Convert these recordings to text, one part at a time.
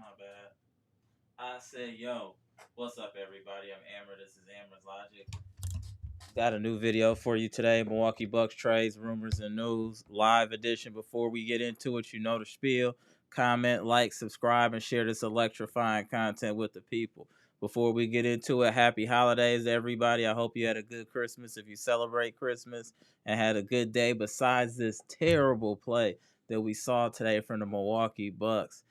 My bad. I said, yo, what's up, everybody? I'm Amber. This is amaraslogic. Got a new video for you today. Milwaukee Bucks trades, rumors, and news. Live edition. Before we get into it, you know the spiel. Comment, like, subscribe, and share this electrifying content with the people. Before we get into it, happy holidays, everybody. I hope you had a good Christmas if you celebrate Christmas and had a good day besides this terrible play that we saw today from the Milwaukee Bucks.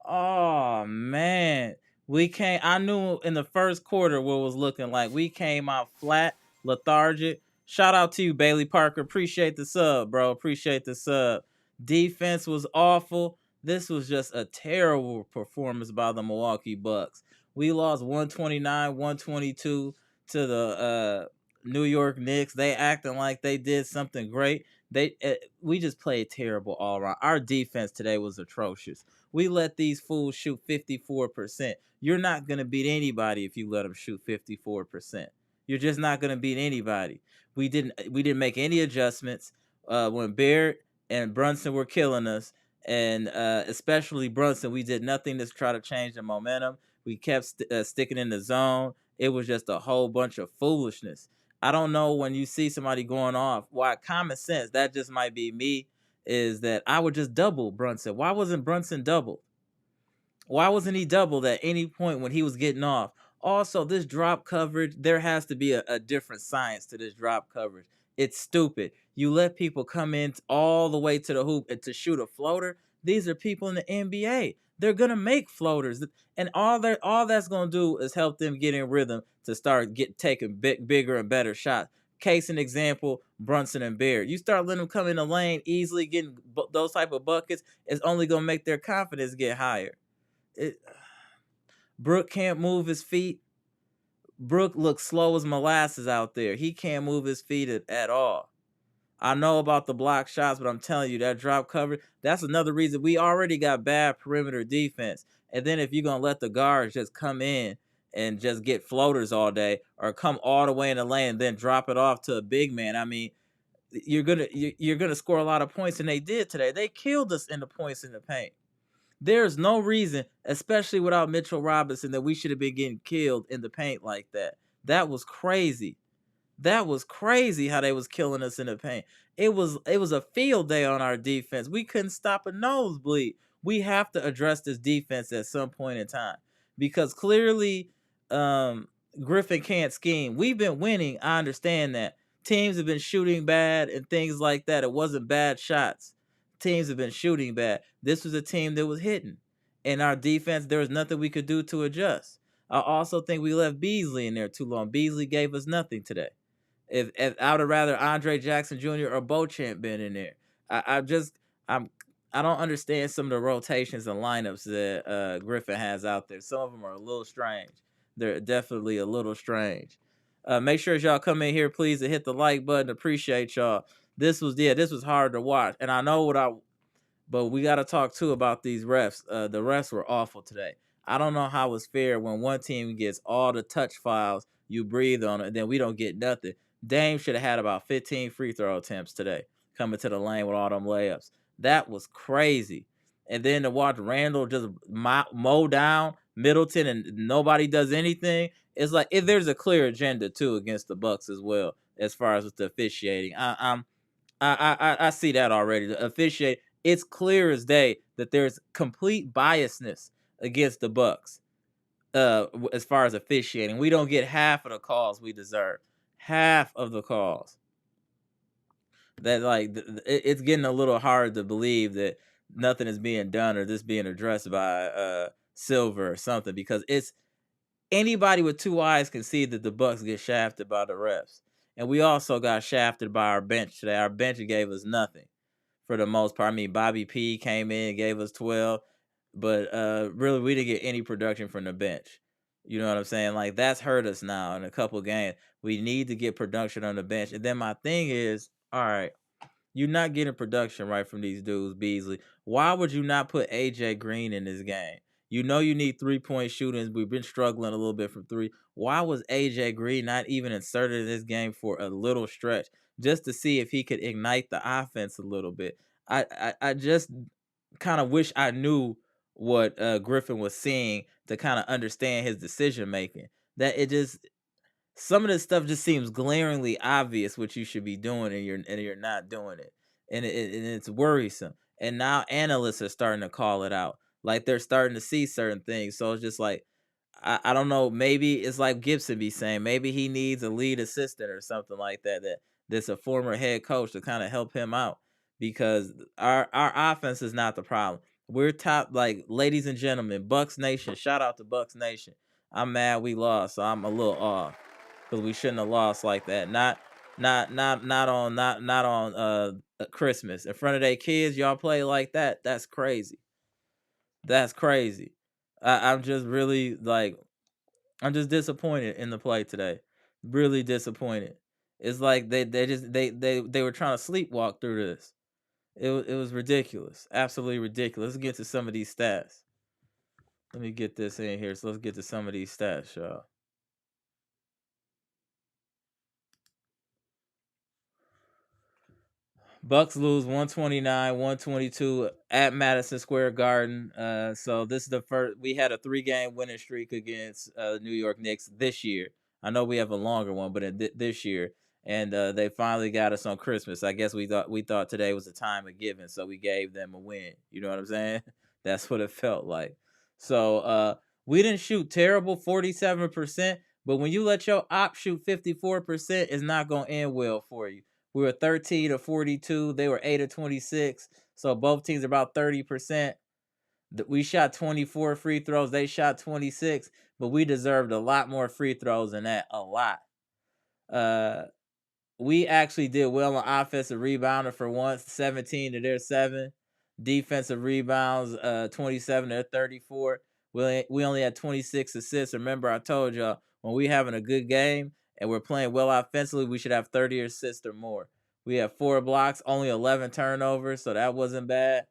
Oh, man. I knew in the first quarter what it was looking like. We came out flat, lethargic. Shout out to you, Bailey Parker. Appreciate the sub, bro. Appreciate the sub. Defense was awful. This was just a terrible performance by the Milwaukee Bucks. We lost 129-122 to the New York Knicks. They acting like they did something great. We just played terrible all around. Our defense today was atrocious. We let these fools shoot 54%. You're not going to beat anybody if you let them shoot 54%. You're just not going to beat anybody. We didn't make any adjustments when Barrett and Brunson were killing us, and especially Brunson. We did nothing to try to change the momentum. We kept sticking in the zone. It was just a whole bunch of foolishness. I don't know, when you see somebody going off, why common sense, that just might be me, is that I would just double Brunson. Why wasn't Brunson doubled? Why wasn't he doubled at any point when he was getting off? Also, this drop coverage, there has to be a different science to this drop coverage. It's stupid. You let people come in all the way to the hoop and to shoot a floater. These are people in the NBA. They're gonna make floaters, and all that's gonna do is help them get in rhythm to start taking bigger and better shots. Case in example, Brunson and Beard. You start letting them come in the lane easily, getting those type of buckets. It's only gonna make their confidence get higher. It, Brook can't move his feet. Brook looks slow as molasses out there. He can't move his feet at all. I know about the block shots, but I'm telling you, that drop cover, that's another reason we already got bad perimeter defense. And then if you're going to let the guards just come in and just get floaters all day, or come all the way in the lane and then drop it off to a big man, I mean, you're gonna score a lot of points, and they did today. They killed us in the points in the paint. There's no reason, especially without Mitchell Robinson, that we should have been getting killed in the paint like that. That was crazy. That was crazy how they was killing us in the paint. It was a field day on our defense. We couldn't stop a nosebleed. We have to address this defense at some point in time, because clearly Griffin can't scheme. We've been winning. I understand that. Teams have been shooting bad and things like that. It wasn't bad shots. Teams have been shooting bad. This was a team that was hitting. In our defense, there was nothing we could do to adjust. I also think we left Beasley in there too long. Beasley gave us nothing today. If I would have rather Andre Jackson Jr. or Beauchamp been in there. I just I'm I don't understand some of the rotations and lineups that Griffin has out there. Some of them are a little strange. They're definitely a little strange. Make sure as y'all come in here, please, and hit the like button. Appreciate y'all. This was hard to watch, and I know but we got to talk too about these refs. The refs were awful today. I don't know how it's fair when one team gets all the touch fouls, you breathe on it, and then we don't get nothing. Dame should have had about 15 free throw attempts today, coming to the lane with all them layups. That was crazy. And then to watch Randall just mow down Middleton and nobody does anything. It's like, if there's a clear agenda too against the Bucks as well, as far as with the officiating. I see that already. The officiate, it's clear as day that there's complete biasness against the Bucks. As far as officiating, we don't get half of the calls we deserve. Half of the calls. That, like, it's getting a little hard to believe that nothing is being done or this being addressed by Silver or something, because it's anybody with two eyes can see that the Bucks get shafted by the refs. And we also got shafted by our bench today. Our bench gave us nothing for the most part. I mean, Bobby P came in and gave us 12, but really we didn't get any production from the bench. You know what I'm saying? Like, that's hurt us now in a couple games. We need to get production on the bench. And then my thing is, all right, you're not getting production right from these dudes, Beasley. Why would you not put AJ Green in this game? You know you need 3-point shootings. We've been struggling a little bit from three. Why was AJ Green not even inserted in this game for a little stretch, just to see if he could ignite the offense a little bit? I just kind of wish I knew what Griffin was seeing to kind of understand his decision making. That it just some of this stuff just seems glaringly obvious what you should be doing, and you're not doing it, and it's worrisome. And now analysts are starting to call it out, like they're starting to see certain things. So it's just like I don't know. Maybe it's like Gibson be saying. Maybe he needs a lead assistant or something like that. That's a former head coach to kind of help him out, because our offense is not the problem. We're top, like, ladies and gentlemen, Bucks Nation. Shout out to Bucks Nation. I'm mad we lost, so I'm a little off because we shouldn't have lost like that. Not on Christmas in front of their kids. Y'all play like that. That's crazy. That's crazy. I'm just really like I'm just disappointed in the play today. Really disappointed. It's like they were trying to sleepwalk through this. It was ridiculous. Absolutely ridiculous. Let's get to some of these stats. Let me get this in here. So let's get to some of these stats, y'all. Bucks lose 129-122 at Madison Square Garden. So this is the first. We had a 3-game winning streak against New York Knicks this year. I know we have a longer one, but this year, and they finally got us on Christmas. I guess we thought today was a time of giving, so we gave them a win. You know what I'm saying? That's what it felt like. So we didn't shoot terrible, 47%, but when you let your op shoot 54%, it's not gonna end well for you. We were 13 of 42. They were 8 of 26. So both teams are about 30%. We shot 24 free throws. They shot 26. But we deserved a lot more free throws than that. A lot. We actually did well on offensive rebounding for once. 17 to their 7. Defensive rebounds, 27 to their 34. We only had 26 assists. Remember, I told y'all, when we having a good game and we're playing well offensively, we should have 30 assists or more. We have 4 blocks, only 11 turnovers, so that wasn't bad.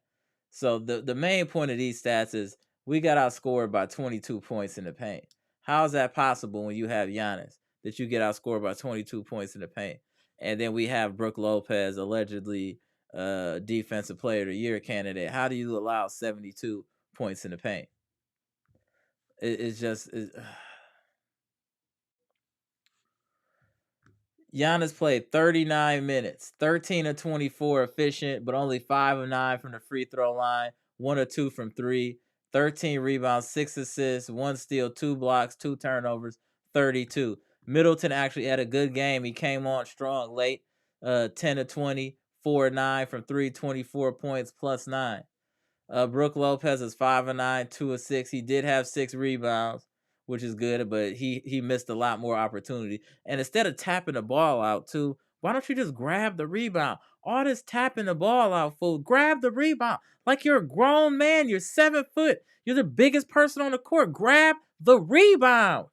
So the main point of these stats is we got outscored by 22 points in the paint. How is that possible when you have Giannis, that you get outscored by 22 points in the paint? And then we have Brook Lopez, allegedly defensive player of the year candidate. How do you allow 72 points in the paint? It's just Giannis played 39 minutes, 13 of 24 efficient, but only 5 of 9 from the free throw line, 1 or 2 from 3, 13 rebounds, 6 assists, 1 steal, 2 blocks, 2 turnovers, 32. Middleton actually had a good game. He came on strong late, 10 of 20, 4 of 9 from 3, 24 points plus 9. Brook Lopez is 5 of 9, 2 of 6. He did have 6 rebounds, which is good, but he missed a lot more opportunity. And instead of tapping the ball out too, why don't you just grab the rebound? All this tapping the ball out, fool. Grab the rebound. Like you're a grown man. You're 7 foot. You're the biggest person on the court. Grab the rebound.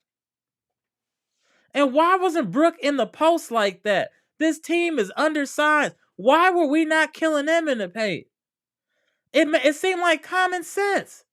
And why wasn't Brook in the post like that? This team is undersized. Why were we not killing them in the paint? It seemed like common sense.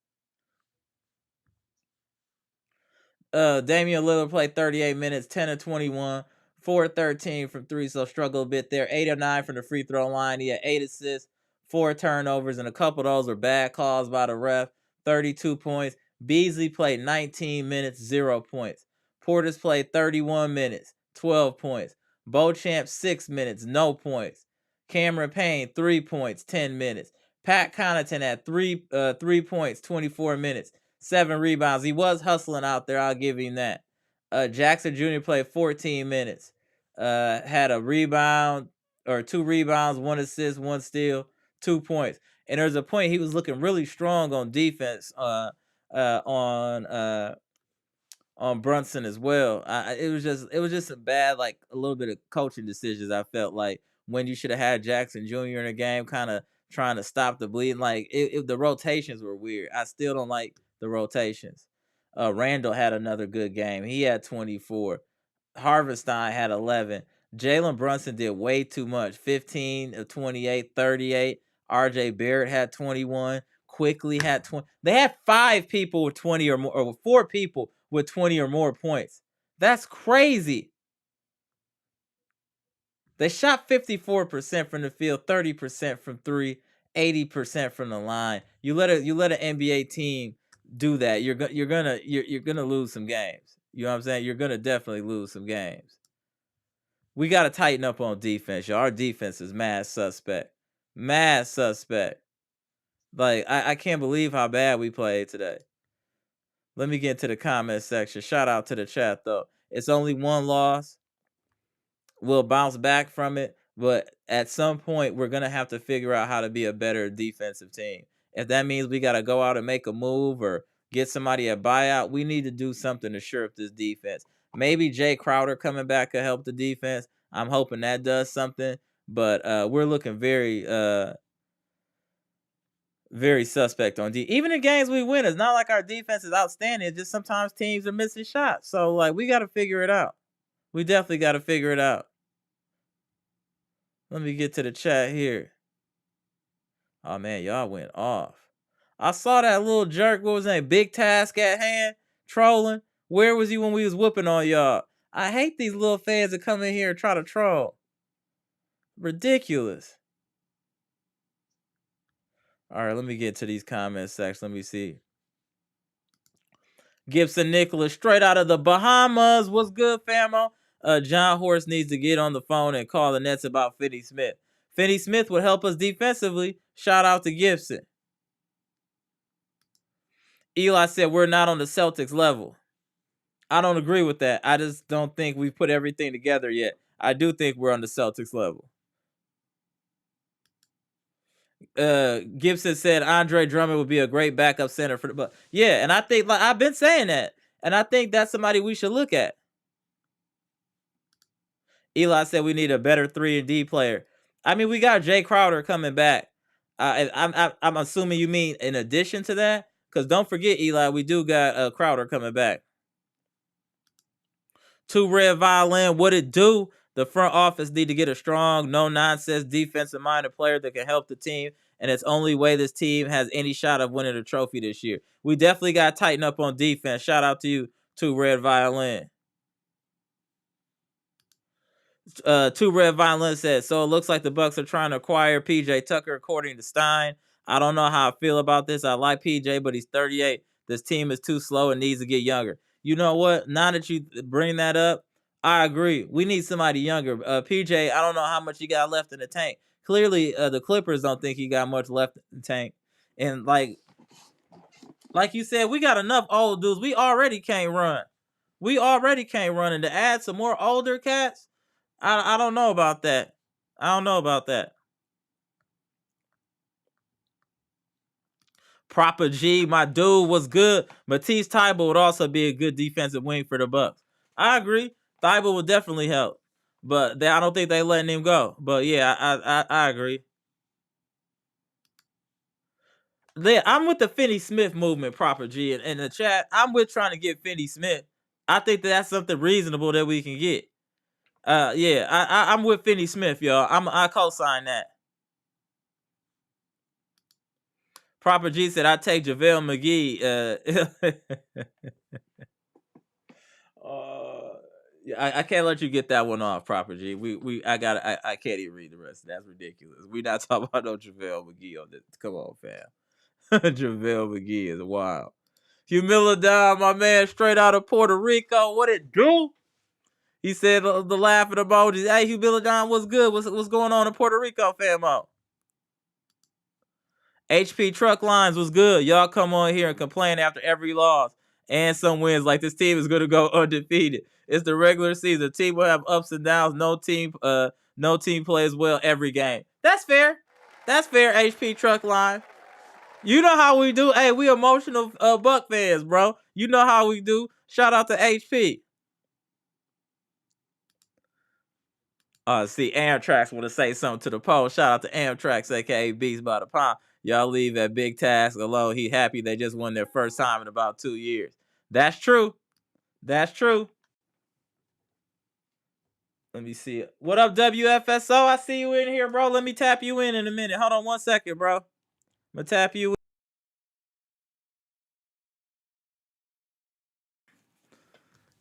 Damian Lillard played 38 minutes, 10 of 21, 4 of 13 from 3, so struggled a bit there. 8 of 9 from the free throw line. He had 8 assists, 4 turnovers, and a couple of those were bad calls by the ref. 32 points. Beasley played 19 minutes, 0 points. Portis played 31 minutes, 12 points. Beauchamp 6 minutes, no points. Cameron Payne 3 points, 10 minutes. Pat Connaughton had 3 points, 24 minutes. 7 rebounds. He was hustling out there. I'll give him that. Jackson Jr. played 14 minutes. Had a rebound or 2 rebounds, 1 assist, 1 steal, 2 points. And there's a point he was looking really strong on defense on Brunson as well. It was just a bad, like, a little bit of coaching decisions. I felt like when you should have had Jackson Jr. in the game, kind of trying to stop the bleeding. Like the rotations were weird. I still don't like the rotations. Randall had another good game. He had 24. Harvestine had 11. Jalen Brunson did way too much. 15 of 28, 38. RJ Barrett had 21. Quickly had 20. They had 5 people with 20 or more, or 4 people with 20 or more points. That's crazy. They shot 54% from the field, 30% from 3, 80% from the line. You let an NBA team do that, you're gonna lose some games. You know what I'm saying? You're gonna definitely lose some games. We gotta tighten up on defense, y'all. Our defense is mad suspect. Mad suspect. Like, I can't believe how bad we played today. Let me get into the comment section. Shout out to the chat though. It's only one loss. We'll bounce back from it, but at some point we're gonna have to figure out how to be a better defensive team. If that means we gotta go out and make a move or get somebody a buyout, we need to do something to shore up this defense. Maybe Jay Crowder coming back could help the defense. I'm hoping that does something, but we're looking very suspect on D. Even in games we win, it's not like our defense is outstanding. It's just sometimes teams are missing shots. So like we got to figure it out. We definitely got to figure it out. Let me get to the chat here. Oh man, y'all went off. I saw that little jerk. What was his name? Big Task at Hand trolling. Where was he when we was whooping on y'all? I hate these little fans that come in here and try to troll. Ridiculous. All right, let me get to these comment sections. Let me see. Gibson Nicholas, straight out of the Bahamas. What's good, famo? John Horst needs to get on the phone and call the Nets about Finney Smith. Finney Smith would help us defensively. Shout out to Gibson. Eli said we're not on the Celtics level. I don't agree with that. I just don't think we put everything together yet. I do think we're on the Celtics level. Gibson said Andre Drummond would be a great backup center for the Bucks. Yeah, and I think, like I've been saying that, and I think that's somebody we should look at. Eli said we need a better 3-and-D player. I mean, we got Jay Crowder coming back. I'm assuming you mean in addition to that, because don't forget, Eli, we do got Crowder coming back. 2 Red Violin, what it do? The front office need to get a strong, no-nonsense defensive-minded player that can help the team, and it's only way this team has any shot of winning a trophy this year. We definitely got to tighten up on defense. Shout out to you, 2 Red Violin. 2 Red Violin says, so it looks like the Bucks are trying to acquire PJ Tucker, according to Stein. I don't know how I feel about this. I like PJ, but he's 38. This team is too slow and needs to get younger. You know what? Now that you bring that up, I agree. We need somebody younger. PJ, I don't know how much he got left in the tank. Clearly, the Clippers don't think he got much left in the tank. And like you said, we got enough old dudes. We already can't run. And to add some more older cats, I don't know about that. Proper G, my dude, was good. Matisse Thybulle would also be a good defensive wing for the Bucks. I agree. Thybulle would definitely help, but I don't think they letting him go. But yeah, I agree. I'm with the Finney Smith movement, Proper G, in the chat. I'm with trying to get Finney Smith. I think that's something reasonable that we can get. Yeah, I'm with Finney Smith, y'all. I co-sign that. Proper G said I take JaVale McGee. I can't let you get that one off, Proper G. I can't even read the rest. That's ridiculous. We not talking about no JaVale McGee on this. Come on, fam. JaVale McGee is wild. Humilidad, my man, straight out of Puerto Rico. What it do? He said the laughing emojis. Hey, Humilidad, what's good? What's going on in Puerto Rico, famo? HP Truck Lines was good. Y'all come on here and complain after every loss and some wins like this team is going to go undefeated. It's the regular season. The team will have ups and downs. No team plays well every game. That's fair. HP Truck Line. You know how we do. Hey, we emotional Buck fans, bro. You know how we do. Shout out to HP. See, Amtrax want to say something to the poll. Shout out to Amtrax, aka Beast by the Pound. Y'all leave that Big Task alone. He happy they just won their first time in about 2 years. That's true. Let me see it. What up, WFSO? I see you in here, bro. Let me tap you in a minute. Hold on 1 second, bro. I'm going to tap you in.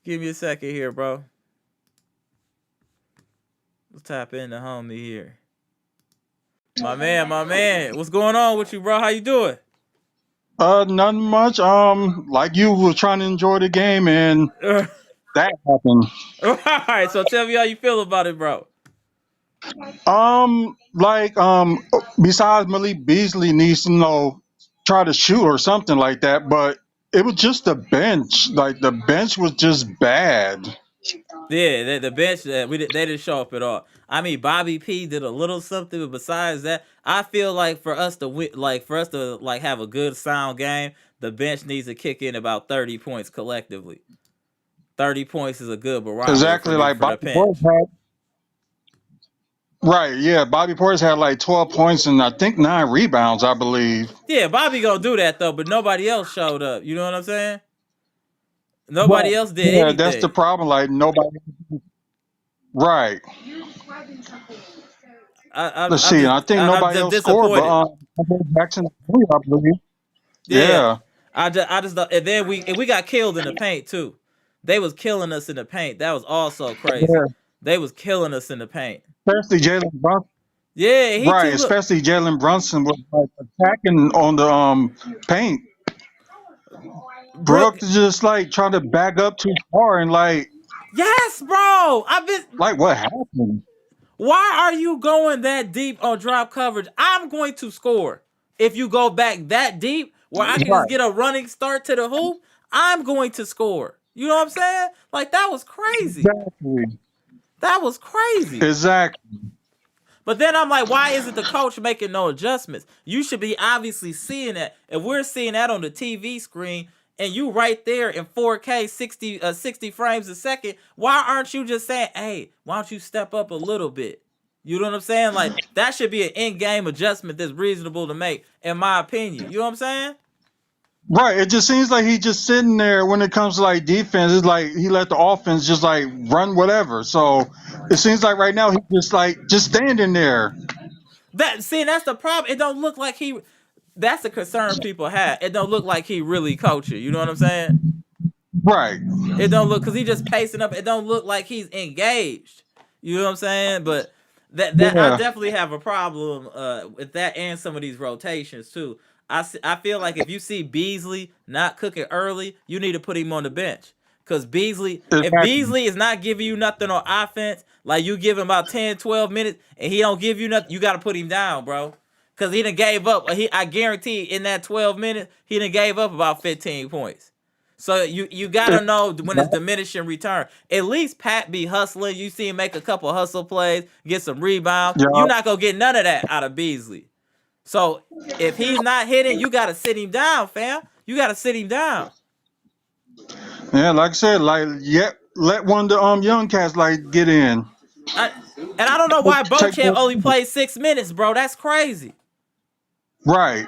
Give me a second here, bro. Let's tap in the homie here. My man. What's going on with you, bro? How you doing? Nothing much. Like you were trying to enjoy the game, and that happened. All right, so tell me how you feel about it, bro. Like besides Malik Beasley needs to try to shoot or something like that, but it was just the bench. Like the bench was just bad. Yeah, the bench they didn't show up at all. I mean, Bobby P did a little something, but besides that, I feel like for us to win, like have a good sound game, the bench needs to kick in about 30 points collectively. 30 points is a good barometer Exactly like for the Bobby Portis bench. had. Right, yeah. Bobby Portis had like 12 points and I think 9 rebounds, I believe. Yeah, Bobby gonna do that though, but nobody else showed up. You know what I'm saying? Right. Nobody else did Yeah, that's the anything. problem. Like nobody. Right. Let's see. I think I'm nobody just else scored, but disappointed. Jackson, I believe. Yeah, Yeah. I just and then we got killed in the paint too. They was killing us in the paint. That was also crazy. Yeah. They was killing us in the paint. Especially Jalen Brunson. Yeah, he Right. too look. Especially Jalen Brunson was like attacking on the paint. Brook, Brooke just like trying to back up too far and yes, bro. I've been. like what happened? Why are you going that deep on drop coverage? I'm going to score. If you go back that deep, where I can just Right. get a running start to the hoop, I'm going to score. You know what I'm saying? Like that was crazy. Exactly. That was crazy. Exactly. But then I'm like, why isn't the coach making no adjustments? You should be obviously seeing that. If we're seeing that on the TV screen and you right there in 4K 60 frames a second, why aren't you just saying, hey, why don't you step up a little bit? You know what I'm saying? Like that should be an in-game adjustment that's reasonable to make, in my opinion. You know what I'm saying? Right. It just seems like he's just sitting there when it comes to like defense. It's like he let the offense just like run whatever. So it seems like right now he's just like just standing there. That's the problem. It don't look like he. That's the concern people have. It don't look like he really coaching. You know what I'm saying? Right. It don't look because he just pacing up. It don't look like he's engaged. You know what I'm saying? But that I Yeah. definitely have a problem with that and some of these rotations too. I feel like if you see Beasley not cooking early, you need to put him on the bench. Cause if Exactly. Beasley is not giving you nothing on offense, like you give him about 10, 12 minutes and he don't give you nothing, you got to put him down, bro. Cause he done gave up. I guarantee in that 12 minutes, he done gave up about 15 points. So you gotta know when it's diminishing return. At least Pat be hustling. You see him make a couple hustle plays, get some rebounds. You're Yeah. not gonna get none of that out of Beasley. So if he's not hitting, you gotta sit him down, fam. You gotta sit him down. Yeah. Like I said, like yeah, let one of the young cats like get in. I, and I don't know why Take Bochamp only played 6 minutes, bro. That's crazy. right.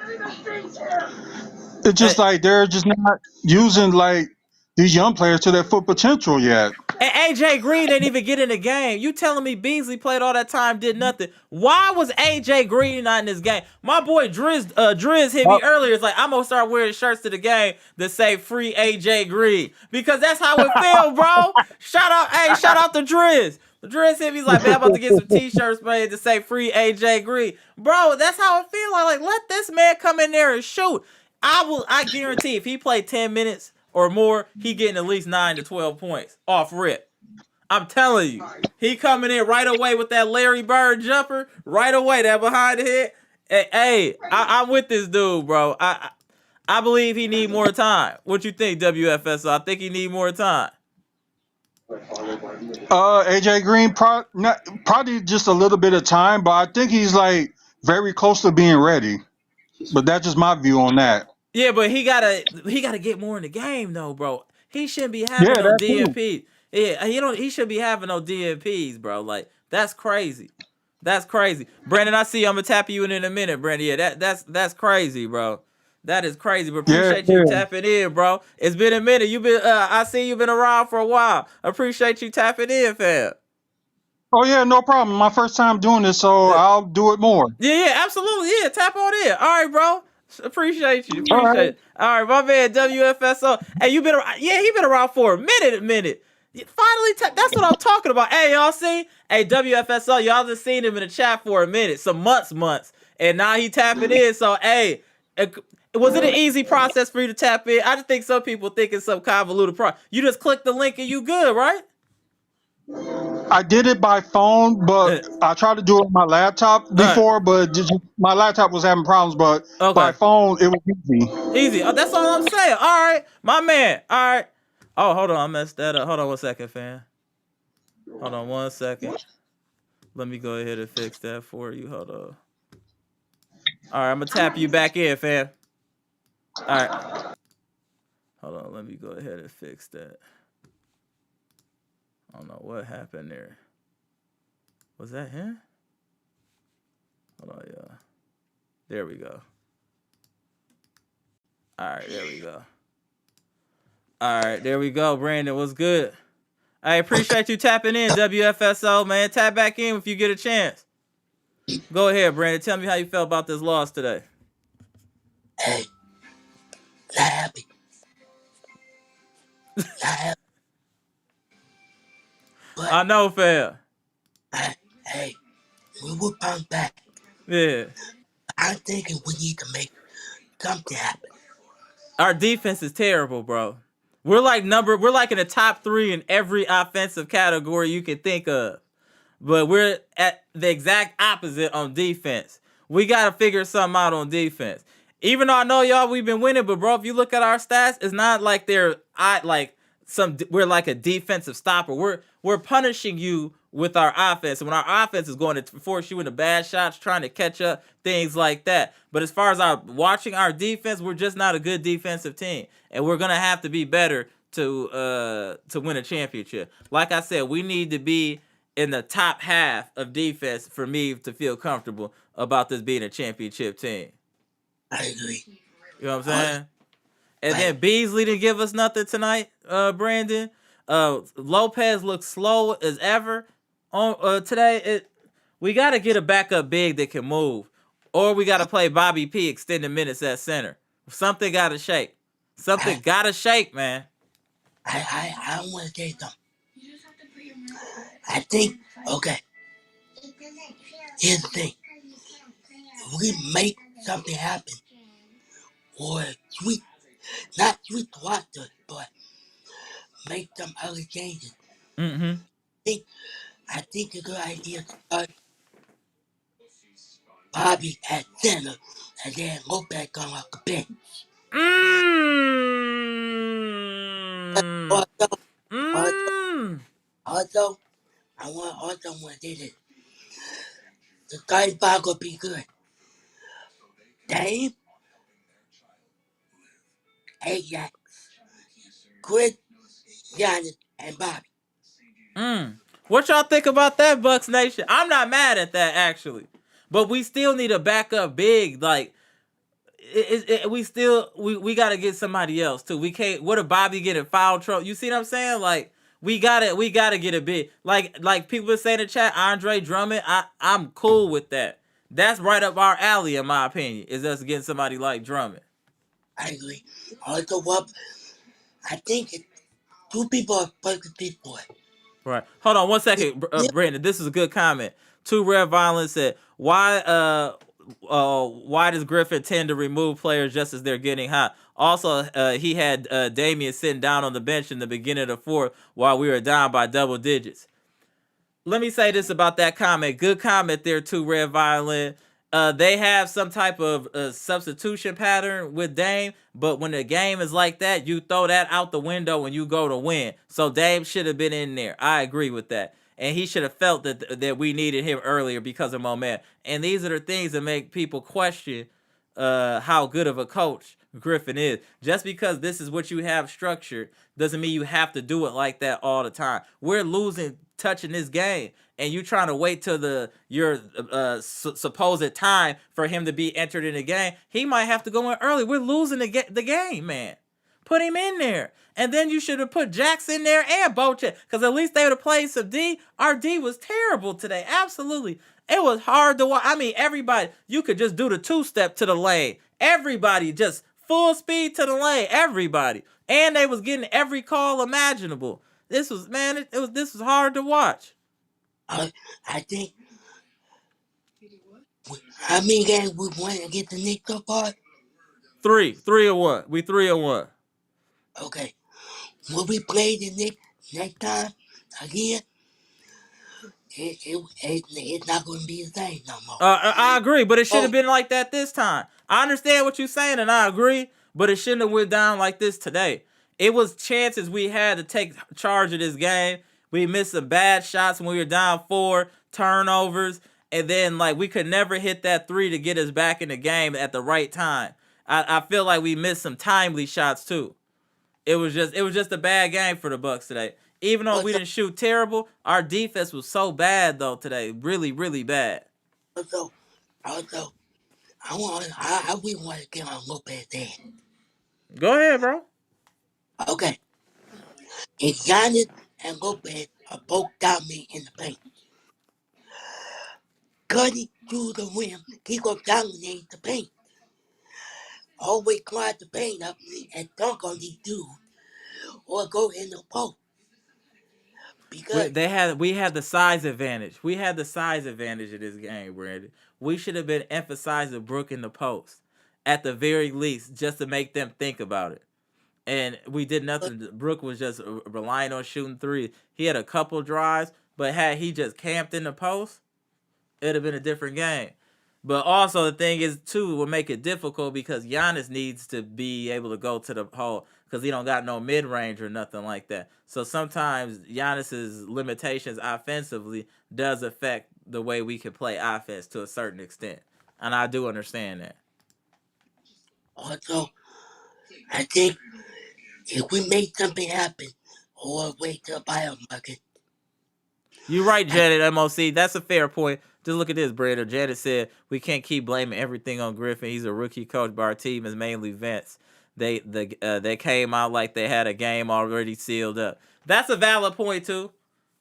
It's Uh, just like they're just not using like these young players to their full potential yet. And AJ Green didn't even get in the game. You telling me Beasley played all that time, did nothing? Why was AJ Green not in this game? My boy Driz hit me earlier. It's like I'm gonna start wearing shirts to the game that say "Free AJ Green" because that's how it feel, bro. Shout out to Driz. Driz hit me. He's like, man, I'm about to get some T-shirts made to say "Free AJ Green," bro. That's how it feel. Like let this man come in there and shoot. I guarantee if he played 10 minutes or more, he getting at least 9 to 12 points off rip. I'm telling you. He coming in right away with that Larry Bird jumper. Right away, that behind the head. Hey, I'm with this dude, bro. I believe he need more time. What you think, WFSO? I think he need more time. AJ Green probably just a little bit of time, but I think he's like very close to being ready. But that's just my view on that. Yeah, but he gotta get more in the game though, bro. He shouldn't be having Yeah, no that too. DNPs. Yeah, he should be having no DNPs, bro. Like that's crazy. That's crazy. Brandon, I see you. I'm gonna tap you in a minute, Brandon. Yeah, that's crazy, bro. That is crazy. But Yeah, appreciate you yeah. tapping in, bro. It's been a minute. I see you've been around for a while. Appreciate you tapping in, fam. Oh yeah, no problem. My first time doing this, so Uh, I'll do it more. Yeah, absolutely. Yeah, tap on in. All right, bro. Appreciate you. All Appreciate right. it. All right, my man WFSO. Hey, you been around? Yeah, he been around for a minute. Finally, that's what I'm talking about. Hey, y'all see? Hey, WFSO, y'all just seen him in the chat for a minute, some months. and now he tapping in. So hey, was it an easy process for you to tap in? I just think some people think it's some convoluted process. You just click the link and you good, right? I did it by phone, but Uh, I tried to do it on my laptop all right. before, but my laptop was having problems. But by Okay. phone, it was easy. Easy. Oh, that's all I'm saying. All right, my man. All right. Oh, hold on. I messed that up. Hold on 1 second, fam. Hold on 1 second. Let me go ahead and fix that for you. Hold on. All right, I'm gonna tap you back in, fam. All right. Hold on. Let me go ahead and fix that. I don't know what happened there. Was that him? Hold on, y'all. There we go. All right, there we go. All right, there we go. Brandon, what's good? I appreciate you tapping in, WFSO, man. Tap back in if you get a chance. Go ahead, Brandon. Tell me how you felt about this loss today. Hey, not happy. Not happy. But I know, fam. hey, we will bounce back. Yeah. I'm thinking we need to make something happen. Our defense is terrible, bro. We're like in the top 3 in every offensive category you can think of. But we're at the exact opposite on defense. We got to figure something out on defense. Even though I know y'all we've been winning, but bro, if you look at our stats, it's not like we're like a defensive stopper. We're punishing you with our offense. And when our offense is going to force you into bad shots, trying to catch up, things like that. But as far as watching our defense, we're just not a good defensive team. And we're gonna have to be better to win a championship. Like I said, we need to be in the top half of defense for me to feel comfortable about this being a championship team. I agree. You know what I'm saying? And then Beasley didn't give us nothing tonight, Brandon. Lopez looks slow as ever on today. We got to get a backup big that can move, or we got to play Bobby P extended minutes at center. Something got to shake. Something got to shake, man. I want to say something. I think, okay, here's the thing. If we make something happen, or not sweet the water, but make some other changes. Mm-hmm. I think it's a good idea to start Bobby at center, and then Lopez come off the bench. Mm. Also, Mm. I want to say this. The starting five gonna be good. Dame, Ajax, Chris, Giannis, and Bobby. What y'all think about that, Bucks Nation? I'm not mad at that actually, but we still need a backup big. Like, we got to get somebody else too. We can't. What if Bobby get in foul trouble? You see what I'm saying? Like, we gotta get a big. Like people say in the chat, Andre Drummond. I'm cool with that. That's right up our alley, in my opinion. Is us getting somebody like Drummond. I agree. Also, I think two people are perfect for it. Right. Hold on 1 second, Brandon. This is a good comment. Two Red Violence said, why does Griffin tend to remove players just as they're getting hot? Also, he had Damian sitting down on the bench in the beginning of the fourth while we were down by double digits. Let me say this about that comment. Good comment there, too, Red Violin. They have some type of substitution pattern with Dame, but when the game is like that, you throw that out the window and you go to win. So Dame should have been in there. I agree with that. And he should have felt that we needed him earlier because of momentum. And these are the things that make people question how good of a coach Griffin is. Just because this is what you have structured doesn't mean you have to do it like that all the time. We're losing touch in this game, and you trying to wait till your supposed time for him to be entered in the game. He might have to go in early. We're losing the game, man. Put him in there. And then you should have put Jackson there and Bochet, because at least they would have played some D. Our D was terrible today. Absolutely. It was hard to watch. I mean, everybody, you could just do the two-step to the lane. Everybody just full speed to the lane. Everybody. And they was getting every call imaginable. This was, man, this was hard to watch. I think How many games we won against the Knicks so far? 3-1. We 3-1. Okay. When we play the Knicks next time again, it's not going to be the same no more. I agree, but it should have Oh, been like that this time. I understand what you're saying, and I agree, but it shouldn't have went down like this today. It was chances we had to take charge of this game. We missed some bad shots when we were down 4, turnovers, and then like we could never hit that 3 to get us back in the game at the right time. I feel like we missed some timely shots too. It was just a bad game for the Bucks today. Even though we also, didn't shoot terrible, our defense was so bad though today, really, really bad. also, also, I really want to get on Lopez head. Go ahead, bro. Okay. If Giannis and Lopez are both dominating in the paint, cutting through the rim, he gonna dominate the paint. Always climb the paint up and dunk on these dudes or go in the post. Because We had the size advantage. We had the size advantage in this game, Brandon. We should have been emphasizing Brook in the post at the very least, just to make them think about it. And we did nothing. Brook was just relying on shooting threes. He had a couple drives, but had he just camped in the post, it'd have been a different game. But also the thing is too, will make it difficult because Giannis needs to be able to go to the hole because he don't got no mid range or nothing like that. So sometimes Giannis's limitations offensively does affect the way we can play offense to a certain extent, and I do understand that. also, I think if we make something happen or wait till the buyout market, You're right, I Janet MOC. That's a fair point. Just look at this, Brandon. Janet said we can't keep blaming everything on Griffin. He's a rookie coach, but our team is mainly vets. They came out like they had a game already sealed up. That's a valid point too.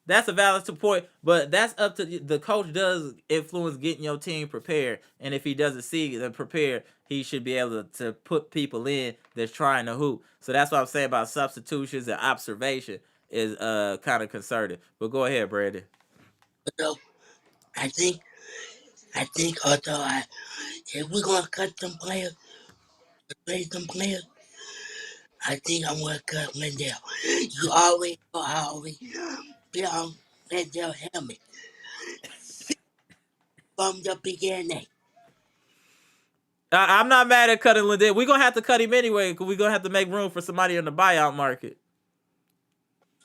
That's a valid point, but that's up to the coach. Does influence getting your team prepared, and if he doesn't see them prepared, he should be able to put people in that's trying to hoop. So that's what I'm saying about substitutions and observation is kind of concerted. But go ahead, Brandon. so I think also if we're gonna cut some players, play some players, I think I'm gonna cut Wendell. You always know I always be on Wendell helmet from the beginning. I'm not mad at cutting Lindell. We're gonna have to cut him anyway because we're gonna have to make room for somebody in the buyout market.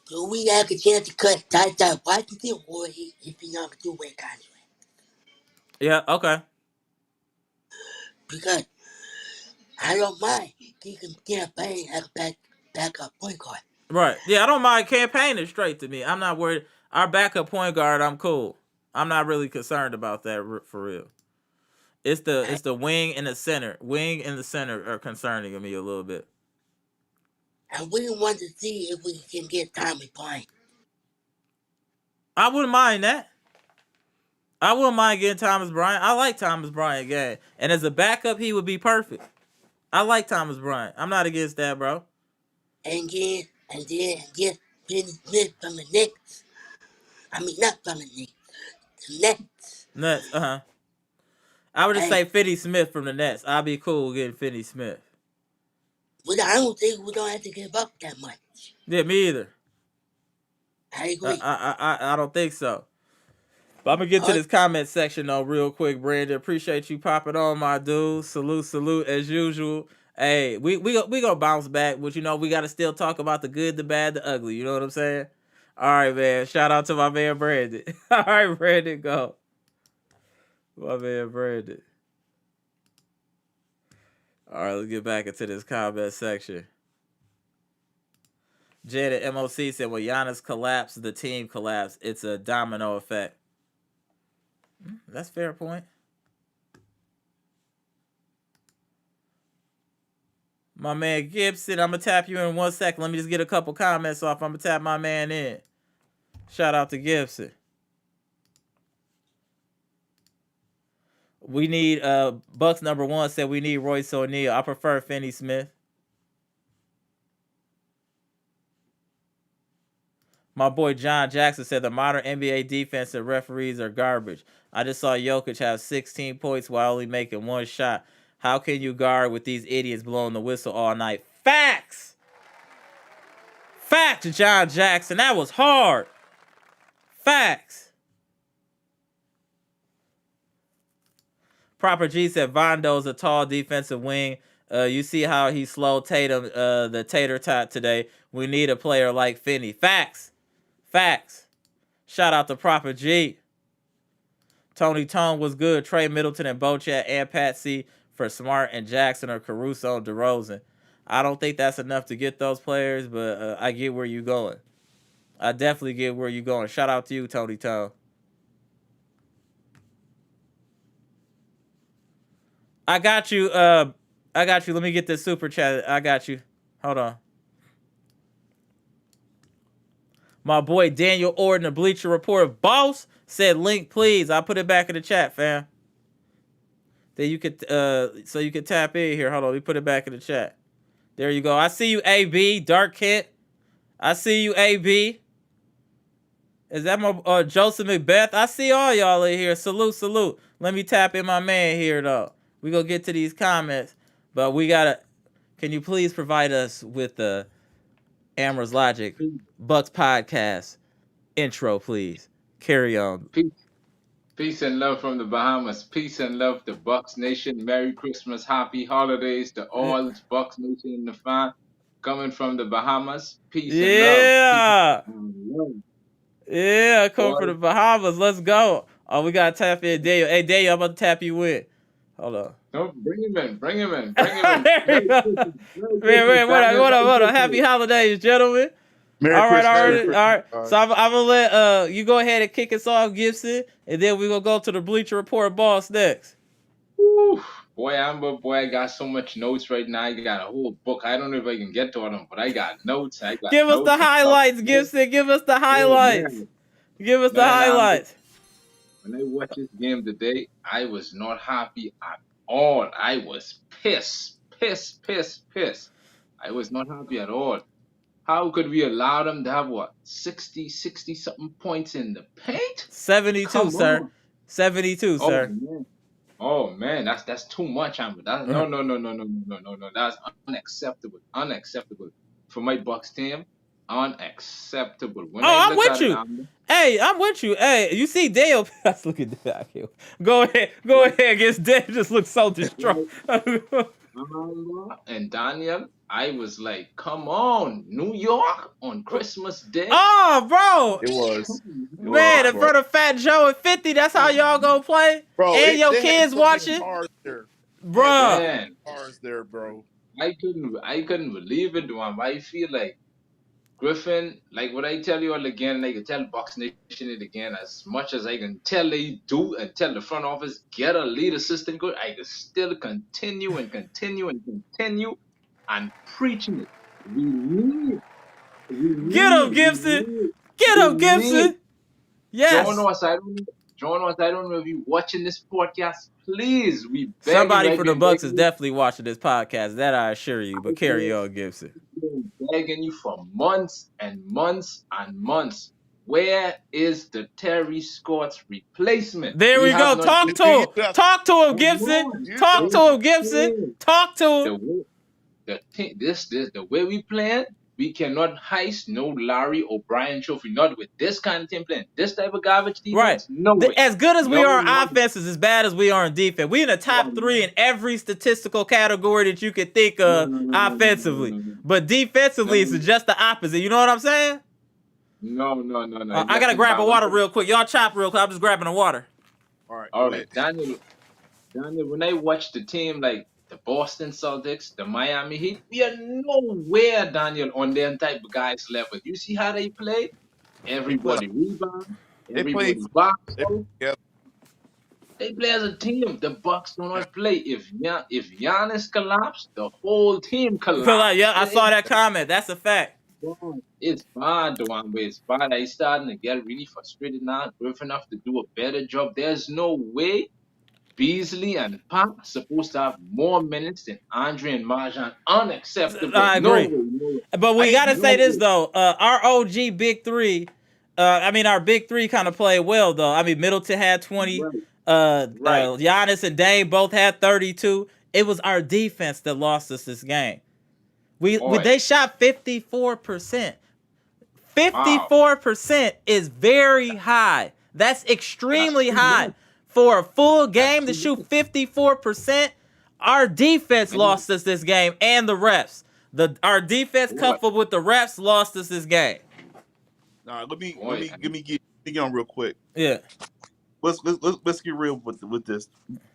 So we have a chance to cut that Washington or if you're not gonna do it contract. Yeah, okay. Because I don't mind keeping campaign as a backup point guard. Right. Yeah, I don't mind campaigning straight to me. I'm not worried. Our backup point guard, I'm cool. I'm not really concerned about that for real. It's the wing and the center. Wing and the center are concerning me a little bit. I really want to see if we can get Tommy playing. I wouldn't mind that. I wouldn't mind getting Thomas Bryant. I like Thomas Bryant game. And as a backup, he would be perfect. I like Thomas Bryant. I'm not against that, bro. And then get Benny Smith from the Knicks. I mean, not from the Knicks, the Nets. Nuts. I would just Hey, say Finney Smith from the Nets. I'd be cool getting Finney Smith. but I don't think we don't have to give up that much. Yeah, me either. I I agree. I don't think so. But I'm gonna get to Uh, this comment section though real quick, Brandon. Appreciate you popping on, my dude. Salute as usual. Hey, we gonna bounce back, but we gotta still talk about the good, the bad, the ugly. You know what I'm saying? All right, man. Shout out to my man Brandon. All right, Brandon, go. My man Brandon. All right, let's get back into this comment section. Janet MOC said, when Giannis collapsed, the team collapsed. It's a domino effect. That's a fair point. My man Gibson, I'm going to tap you in 1 second. Let me just get a couple comments off. I'm going to tap my man in. Shout out to Gibson. We need, Bucks number 1 said we need Royce O'Neal. I prefer Finney Smith. My boy John Jackson said the modern NBA defense and referees are garbage. I just saw Jokic have 16 points while only making one shot. How can you guard with these idiots blowing the whistle all night? Facts! Facts, John Jackson. That was hard. Facts. Proper G said Vondo's a tall defensive wing. You see how he slowed Tatum, the tater tot today. We need a player like Finney. Facts. Facts. Shout out to Proper G. Tony Tone was good. Trey Middleton and Bochat and Patsy for Smart and Jackson or Caruso and DeRozan. I don't think that's enough to get those players, but I get where you're going. I definitely get where you're going. Shout out to you, Tony Tone. I got you. Let me get this super chat. I got you. Hold on. My boy Daniel Orton, the Bleacher Report boss, said link please. I'll put it back in the chat, fam. Then you could so you could tap in here. Hold on, let me put it back in the chat. There you go. I see you, AB. Dark Kent. I see you, AB. Is that my Joseph Macbeth? I see all y'all in here. Salute, salute. Let me tap in my man here, though. We gonna get to these comments, but we gotta. Can you please provide us with the amaraslogic Bucks podcast intro, please? Carry on. Peace and love from the Bahamas. Peace and love to Bucks Nation. Merry Christmas, happy holidays to all Bucks Nation in the fan. Coming from the Bahamas. Peace and love. Peace and love. Yeah, come from the Bahamas. Let's go. Oh, we gotta tap in Daniel. Hey, Daniel, I'm about to tap you in. Hold on. No, bring him in. Bring him in. Bring him in. Man, what up? Happy holidays, gentlemen. All right. So I'm gonna let you go ahead and kick us off, Gibson, and then we're gonna go to the Bleacher Report boss next. Woo. Boy, Amber, I got so much notes right now. I got a whole book. I don't know if I can get to all of them, but I got notes. Give us the highlights, Gibson. Give us the highlights. Give us the highlights. When I watched this game today, I was not happy at all. I was pissed. I was not happy at all. How could we allow them to have, 60-something points in the paint? 72, sir. 72, sir. Man. Oh, man, that's too much, Amber. No. That's unacceptable. Unacceptable. For my Bucks team, unacceptable. I'm with you. Hey, I'm with you. Hey, you see Dale. Look at that. Go ahead. Against Dale. Just looks so distraught. And Daniel, I was like, come on, New York on Christmas Day. Oh, bro. It was. Man, in front of Fat Joe and 50, that's how y'all gonna play? Bro, and your kids watching? Bro. Man. Cars there, bro. I couldn't believe it, man. I feel like Griffin, like what I tell you all again, I can tell Bucks Nation it again, as much as I can tell they do and tell the front office, get a lead assistant good, I can still continue and preaching it. We need it. Get him, Gibson. Get him, Gibson. Yes. Join us. I don't know if you're watching this podcast. Please, we beg somebody from the Bucks is definitely watching this podcast. That I assure you. But carry on, Gibson. Begging you for months and months and months. Where is the Terry Scott's replacement? There we go. Talk to him. Talk to him, Gibson. Talk to him, Gibson. Talk to him. The way we playing, we cannot heist no Larry O'Brien trophy. Not with this kind of team playing. This type of garbage defense. Right. No way. As good as we are on offense is as bad as we are in defense. We in the top 3 in every statistical category that you could think of offensively. But defensively, it's just the opposite. You know what I'm saying? No. I gotta grab a water real quick. Y'all chop real quick. I'm just grabbing a water. All right. Daniel, when I watch the team like the Boston Celtics, the Miami Heat, we are nowhere, Daniel, on them type of guys level. You see how they play? Everybody rebound. Everybody box. They play as a team. The Bucks do not play. If Giannis collapsed, the whole team collapsed. Yeah, I saw that comment. That's a fact. It's bad, Dwayne. It's bad. He's starting to get really frustrated now. Griffin have to do a better job. There's no way Beasley and Pop supposed to have more minutes than Andre and Marjan. Unacceptable. I No agree. way, no way, But I we ain't got to no say this way. though. Our OG big three. Our big three kind of played well though. I mean, Middleton had 20. Right, right. Giannis and Dame both had 32. It was our defense that lost us this game. Boy, They shot 54%. wow. 54% is very high. That's That's extremely too high. much. For a full That's game to too shoot much. 54%, our defense Man, lost us this game and the refs. Our defense boy, coupled with the refs lost us this game. Nah, let me let boy. me let me get on real quick. Yeah. Let's get real with this.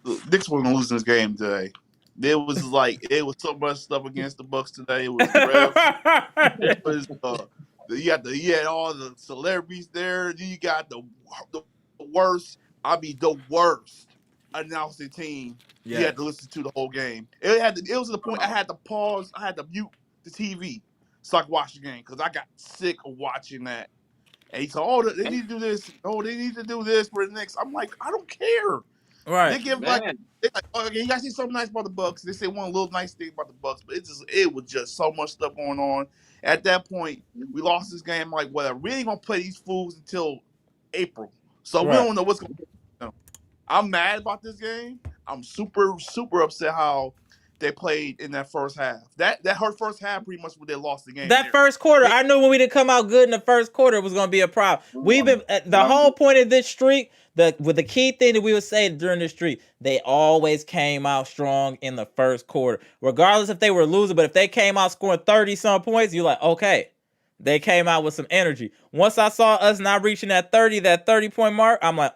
The Knicks were gonna lose this game today. There was like it was so much stuff against the Bucks today. It was the refs. It was you had all the celebrities there. You got the worst. I mean the worst announcing team. You Yeah. had to listen to the whole game. It was to the point I had to pause. I had to mute the TV so I could watch the game because I got sick of watching that. And he said, "Oh, they need to do this. Oh, they need to do this for the Knicks." I'm like, I don't care. They Right. give Man, they like, oh, okay, you guys see something nice about the Bucks. They say one little nice thing about the Bucks, but it was just so much stuff going on. At that point, we lost this game. Like, whatever. We ain't gonna play these fools until April, so we Right. don't know what's going on. I'm mad about this game. I'm super upset how they played in that first half. That her first half pretty much when they lost the game. That Period. first quarter, They, I knew when we didn't come out good in the first quarter, it was going to be a problem. We've been the whole point of this streak. The key thing that we would say during this streak, they always came out strong in the first quarter, regardless if they were losing. But if they came out scoring 30 some points, you're like, okay, they came out with some energy. Once I saw us not reaching that 30 point mark, I'm like,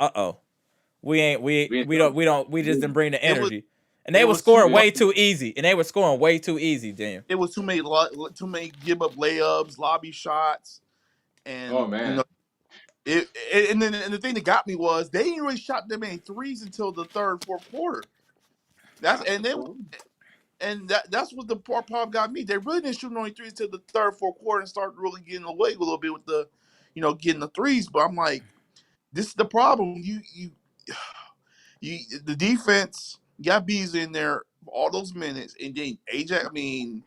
we ain't we we just didn't bring the it was energy. And they it were was too scoring much. way too easy. And they were scoring way too easy, Daniel. It was too many give up layups, lobby shots, oh and man, and the thing that got me was they didn't really shot that many threes until the third, fourth quarter. That's that's and the they problem. that's what the problem got me. They really didn't shoot only threes until the third, fourth quarter and start really getting away a little bit with the, getting the threes. But I'm like, this is the problem. The defense got Bees in there all those minutes, and then AJ. I mean,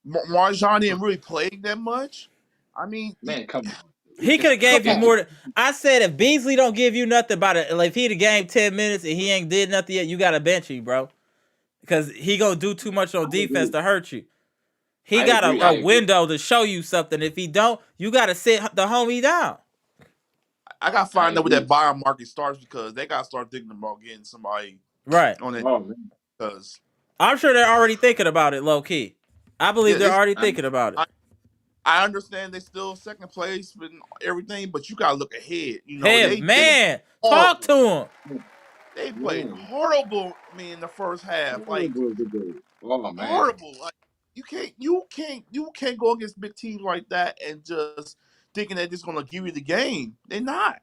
Marjan didn't really play that much. I mean, Man, come on. He could have come gave you on. more. I said if Beasley don't give you nothing about it, like if he'd have game 10 minutes and he ain't did nothing yet, you gotta bench him, bro. Because he gonna do too much on I defense agree. to hurt you. He I got agree. a I agree. window to show you something. If he don't, you gotta sit the homie down. I got to I find out where that agree. buyout market starts because they got to start thinking about getting somebody Right. on it Oh man. because I'm sure they're already thinking about it, low key. I believe they're it's. already I, thinking about it. I, I understand they still second place and everything, but you got to look ahead. Hey, They man, talk horrible. to him. They played man, horrible. I mean, in the first half, like horrible today. Oh man. horrible. Like you can't go against big teams like that and just thinking that it's gonna give you the game. They're not.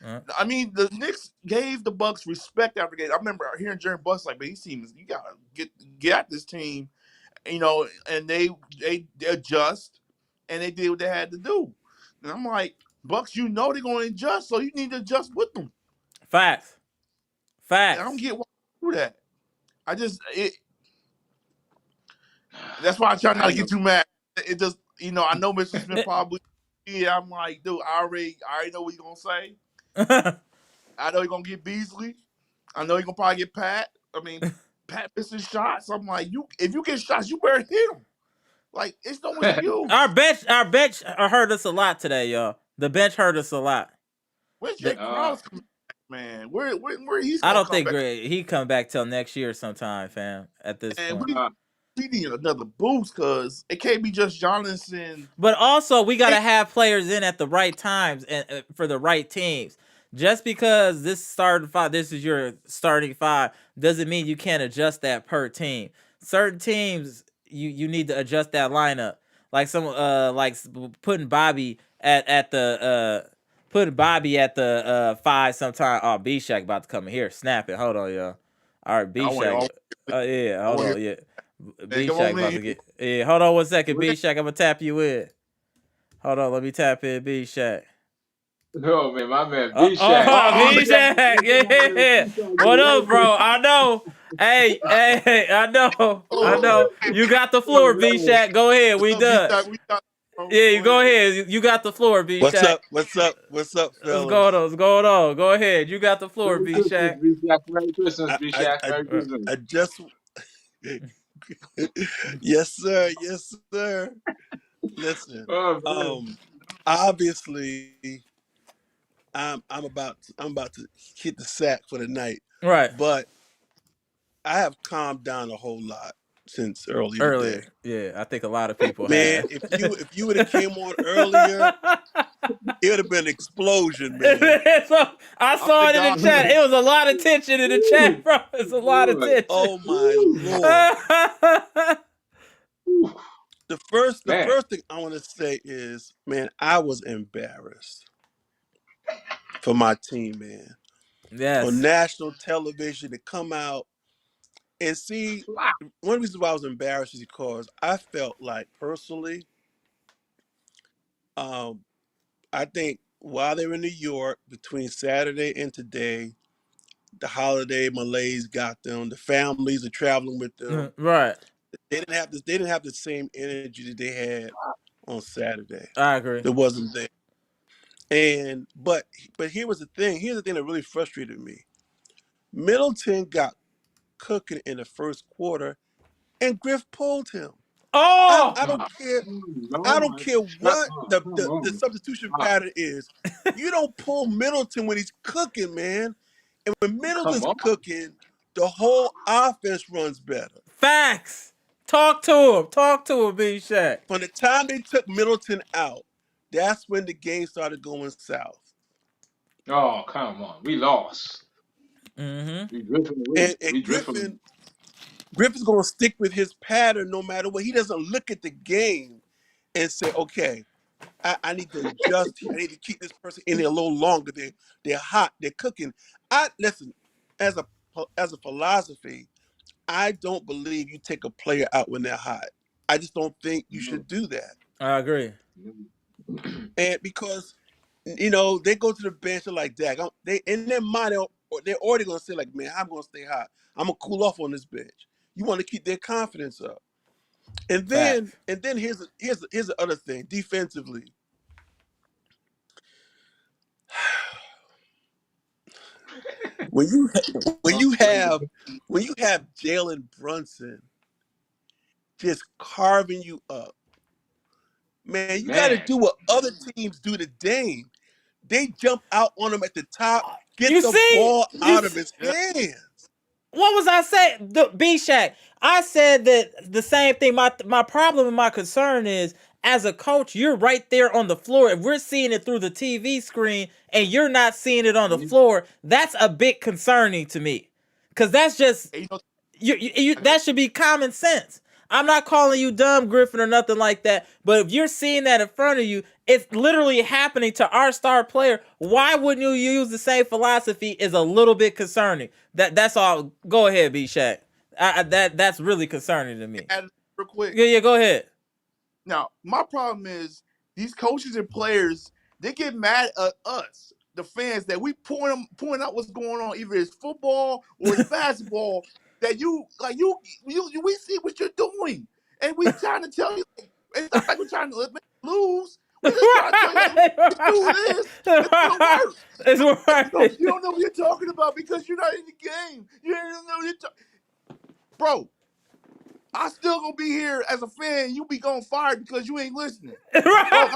Uh, I mean, the Knicks gave the Bucks respect after game. I remember hearing Jerry Buss like, "Man, these teams, you gotta get at this team." And they adjust and they did what they had to do. And I'm like, Bucks, they're gonna adjust, so you need to adjust with them. Facts. And I don't Facts. get why you do that. I just it That's why I try not I to get know. too mad. It just, I know Mr. Smith probably. Yeah, I'm like, dude, I already know what he's gonna say. I know he's gonna get Beasley. I know he's gonna probably get Pat. I mean, Pat missing shots. I'm like, if you get shots, you better hit them. Like, it's no our excuse. bench hurt us a lot today, y'all. The bench hurt us a lot. Where's The, Jay Crowder coming back, man? Where he's I gonna don't come think back? he come back till next year sometime, fam. At this And point, uh, we need another boost because it can't be just Giannis and but also we gotta hey, have players in at the right times and for the right teams. Just because this is your starting five, doesn't mean you can't adjust that per team. Certain teams, you need to adjust that lineup. Like putting Bobby at the putting Bobby at the five sometime. Oh, B Shack about to come in here. Snap it. Hold on, y'all. All right, I B want Shack. to Yeah, I hold want on, yeah. to B come Shack on about in. to get. Yeah, hold on 1 second, Here. B Shack. I'm gonna tap you in. Hold on, let me tap in B Shack. No, man, my man, B Shack. Oh, Oh, B B Shack, Shack, yeah. What up, bro? I know. Hey, hey, I know, I Oh, know. You got the floor, B Shack. Go ahead, what's we up, B done. Shot? We got Yeah, you go go ahead. ahead. You got the floor, B What's Shack. up? What's up? What's up, What's going fellas? on? What's going on? Go ahead. You got the floor, Merry B Christmas, Shack. B Shack. Merry Christmas, I B I Shack. I, Merry Uh, Christmas. I just yes, sir. Yes, sir. Listen, Oh man, obviously, I'm about to hit the sack for the night, right. but I have calmed down a whole lot since earlier today. Earlier. Yeah, I think a lot of people Man, have. if you would have came on earlier, it would have been an explosion, man. So, I I saw think it in the y'all chat. It was a lot of tension in the chat, Woo. bro. It's a lot of Good. tension. Oh my Woo. lord. Woo. The Man, first thing I want to say is, man, I was embarrassed for my team, man. On Yes. national television to come out and see, wow. one reason why I was embarrassed is because I felt like personally, um, I think while they were in New York between Saturday and today, the holiday malaise got them. The families are traveling with them. Right. They didn't have the same energy that they had on Saturday. I agree. That wasn't there. And but here was the thing. Here's the thing that really frustrated me. Middleton got cooking in the first quarter, and Griff pulled him. I, Oh! I don't care. I don't Lord. care Come what on, the, come the, the on. substitution Ah, pattern is. You don't pull Middleton when he's cooking, man. And when come Middleton's on. cooking, the whole offense runs better. Facts. Talk to him. Talk to him, B Shack. From the time they took Middleton out, that's when the game started going south. Oh, come on. We lost. Mm-hmm. We drifting away. And We drifting. Griffin's gonna stick with his pattern no matter what. He doesn't look at the game and say, okay, I need to adjust here. I need to keep this person in there a little longer. They're hot, they're cooking. I listen, as a philosophy, I don't believe you take a player out when they're hot. I just don't think you No, should do that. I agree. no. And because they go to the bench and like that, they in their mind they're already gonna say like, man, I'm gonna stay hot. I'm gonna cool off on this bench. You want to keep their confidence up. And then Facts. and then here's the other thing defensively. When you when Oh, you have when you have Jalen Brunson just carving you up, man, you got to man. do what other teams do to Dame. They jump out on him at the top, get You the see? ball You out of see? his Yeah. hands. What was I saying? The B Shack. I said that the same thing. My problem and my concern is, as a coach, you're right there on the floor. If we're seeing it through the TV screen and you're not seeing it on the floor, that's a bit concerning to me. Cause that's just And, that should be common sense. I'm not calling you dumb, Griffin, or nothing like that. But if you're seeing that in front of you, it's literally happening to our star player. Why wouldn't you use the same philosophy? Is a little bit concerning. That's all. Go ahead, B Shack. That's really concerning to me. add real quick. Yeah, yeah. Go ahead. Now, my problem is these coaches and players, they get mad at us, the fans, that we point out what's going on, either it's football or it's basketball, that we see what you're doing. And we trying to tell you, it's not like we're trying to make you lose. We just trying to tell you, like, look, you do Right, this, it's gonna right. work. It's right. You don't know what you're talking about because you're not in the game. You don't know what you're bro. I still gonna be here as a fan. You be going fired because you ain't listening, bro.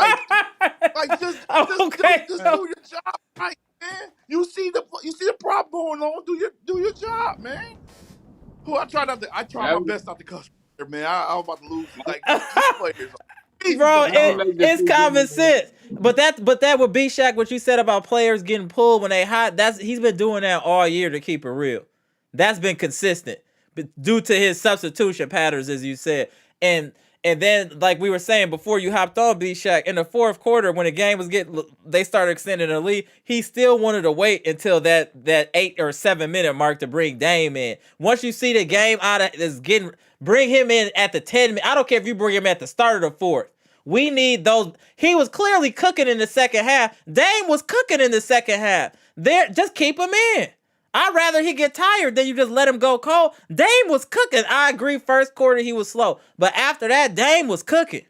Like Okay. just do your job, right, man. You see the problem going on. Do your job, man. Who I try That my was, best not to cuss, man. I was about to lose. Like these players are crazy Bro, that was sometimes. like the it's common beginning. sense. But that would be Shaq. What you said about players getting pulled when they hot. He's been doing that all year to keep it real. That's been consistent, but due to his substitution patterns, as you said, and and then like we were saying before you hopped on, B Shaq, in the fourth quarter when the game was they started extending the lead. He still wanted to wait until that 8 or 7 minute mark to bring Dame in. Once you see the game out of is getting, bring him in at the 10 minute. I don't care if you bring him at the start of the fourth. We need those. He was clearly cooking in the second half. Dame was cooking in the second half. There, just keep him in. I'd rather he get tired than you just let him go cold. Dame was cooking. I agree. First quarter he was slow, but after that, Dame was cooking.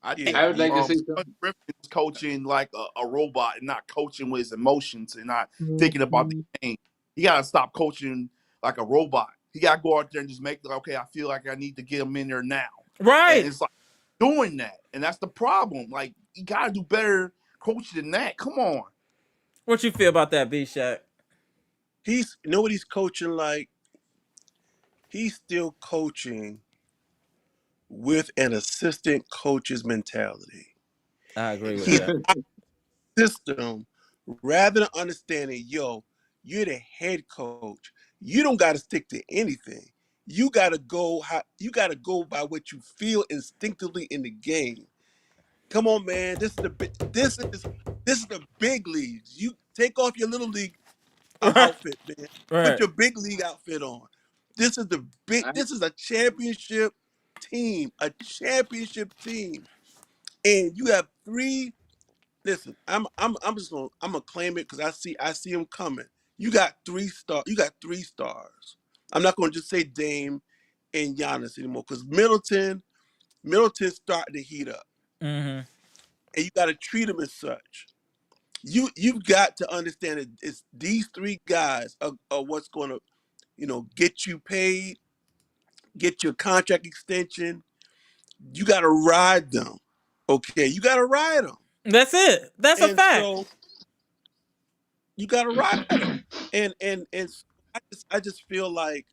I think Yeah, I would like to say something. Griffin is coaching like a robot and not coaching with his emotions and not thinking about the Mhm. game. He got to stop coaching like a robot. He got to go out there and just make, okay, I feel like I need to get him in there now. And Right. it's like doing that. And that's the problem. Like, you got to do better coaching than that. Come on. What you feel about that, B Shaq? he's you know what he's coaching like. He's still coaching with an assistant coach's mentality. I agree with He's that. system rather than understanding, yo, you're the head coach. You don't got to stick to anything. You got to go by what you feel instinctively in the game. Come on, man. This is the big leagues. You take off your little league Right. outfit, man. Put Right. your big league outfit on. I, This is a championship team, and you have three. Listen, I'm just gonna claim it because I see him coming. You got 3 stars. I'm not gonna just say Dame and Giannis anymore because Middleton's starting to heat up, Mm-hmm. and you got to treat him as such. You've got to understand that it's these 3 guys are what's going to get you paid, get your contract extension. You got to ride them. Okay, you got to ride them, That's it. That's a and fact. so you got to ride them. And I just feel like,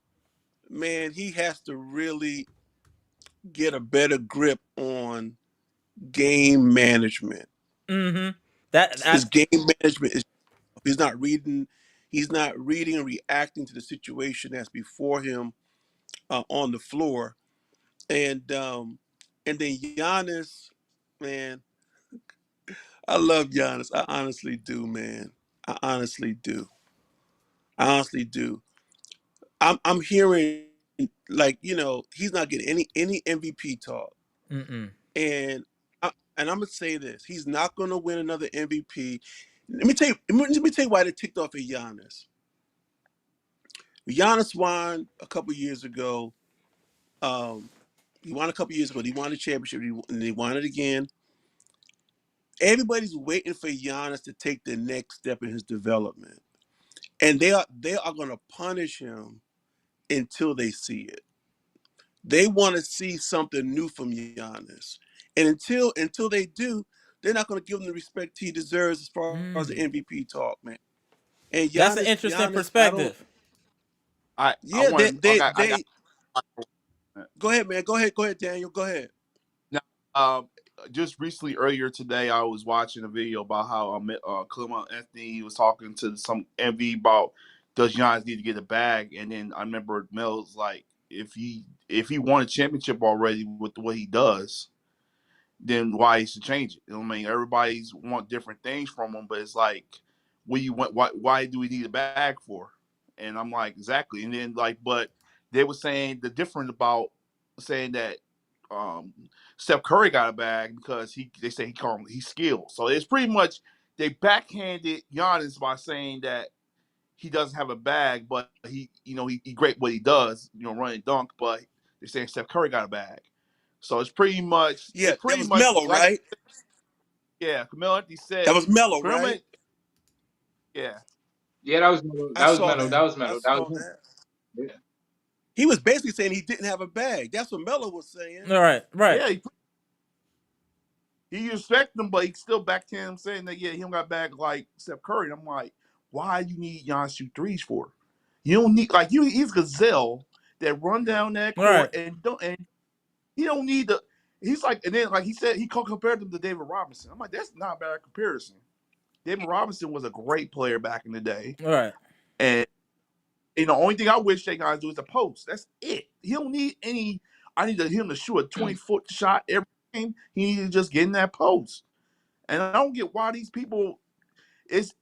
man, he has to really get a better grip on game management. Mm-hmm. That I His game management is he's not reading and reacting to the situation that's before him on the floor. And then Giannis, man, I love Giannis. I honestly do, man. I honestly do. I honestly do. I'm hearing like he's not getting any MVP talk, mm-mm. and and I'm gonna say this: he's not gonna win another MVP. Let me tell you why they ticked off at Giannis. Giannis won a couple years ago. Um, he won a couple years ago. He won the championship, and he won it again. Everybody's waiting for Giannis to take the next step in his development, and they are going to punish him until they see it. They want to see something new from Giannis, and until they do, they're not going to give him the respect he deserves as far as the Mm. MVP talk, man. And That's an Giannis, interesting Giannis, I don't. perspective. I Yeah, they want they I got they. Go ahead, man. Go ahead, Daniel. Go ahead. now, just recently earlier today, I was watching a video about how Clement Anthony was talking to some MV about does Giannis need to get a bag, and then I remember Mel's like, if he won a championship already with the way he does, then why he should change it? I mean, everybody's want different things from him, but it's like, what you want? Why do we need a bag for? And I'm like, exactly. And then like, but they were saying the difference about saying that um, Steph Curry got a bag because they say he's skilled. So it's pretty much they backhanded Giannis by saying that he doesn't have a bag, but he great what he does, run and dunk. But they're saying Steph Curry got a bag. So Yeah, it's that pretty was much Mello, like, right? yeah, Camille Anthony That said, was Mello, right? Clement, yeah, yeah, that was Melo. I That was saw Melo. that. That was I Melo. That was saw him. that. Yeah. He was basically saying he didn't have a bag. That's what Mello was saying. All right. Right. yeah, he respected him, but he still backed him saying that he don't got a bag like Steph Curry. And I'm like, why you need Giannis shoot threes for? You don't need he's Gazelle that run down that All right. court and he don't need the. He's like, and then like he said, compared him to David Robinson. I'm like, that's not a bad comparison. David Robinson was a great player back in the day, All right. and the only thing I wish they guys do is a post. That's it. He don't need any. I need him to shoot a 20-foot shot every game. He needs to just get in that post. And I don't get why these people. It's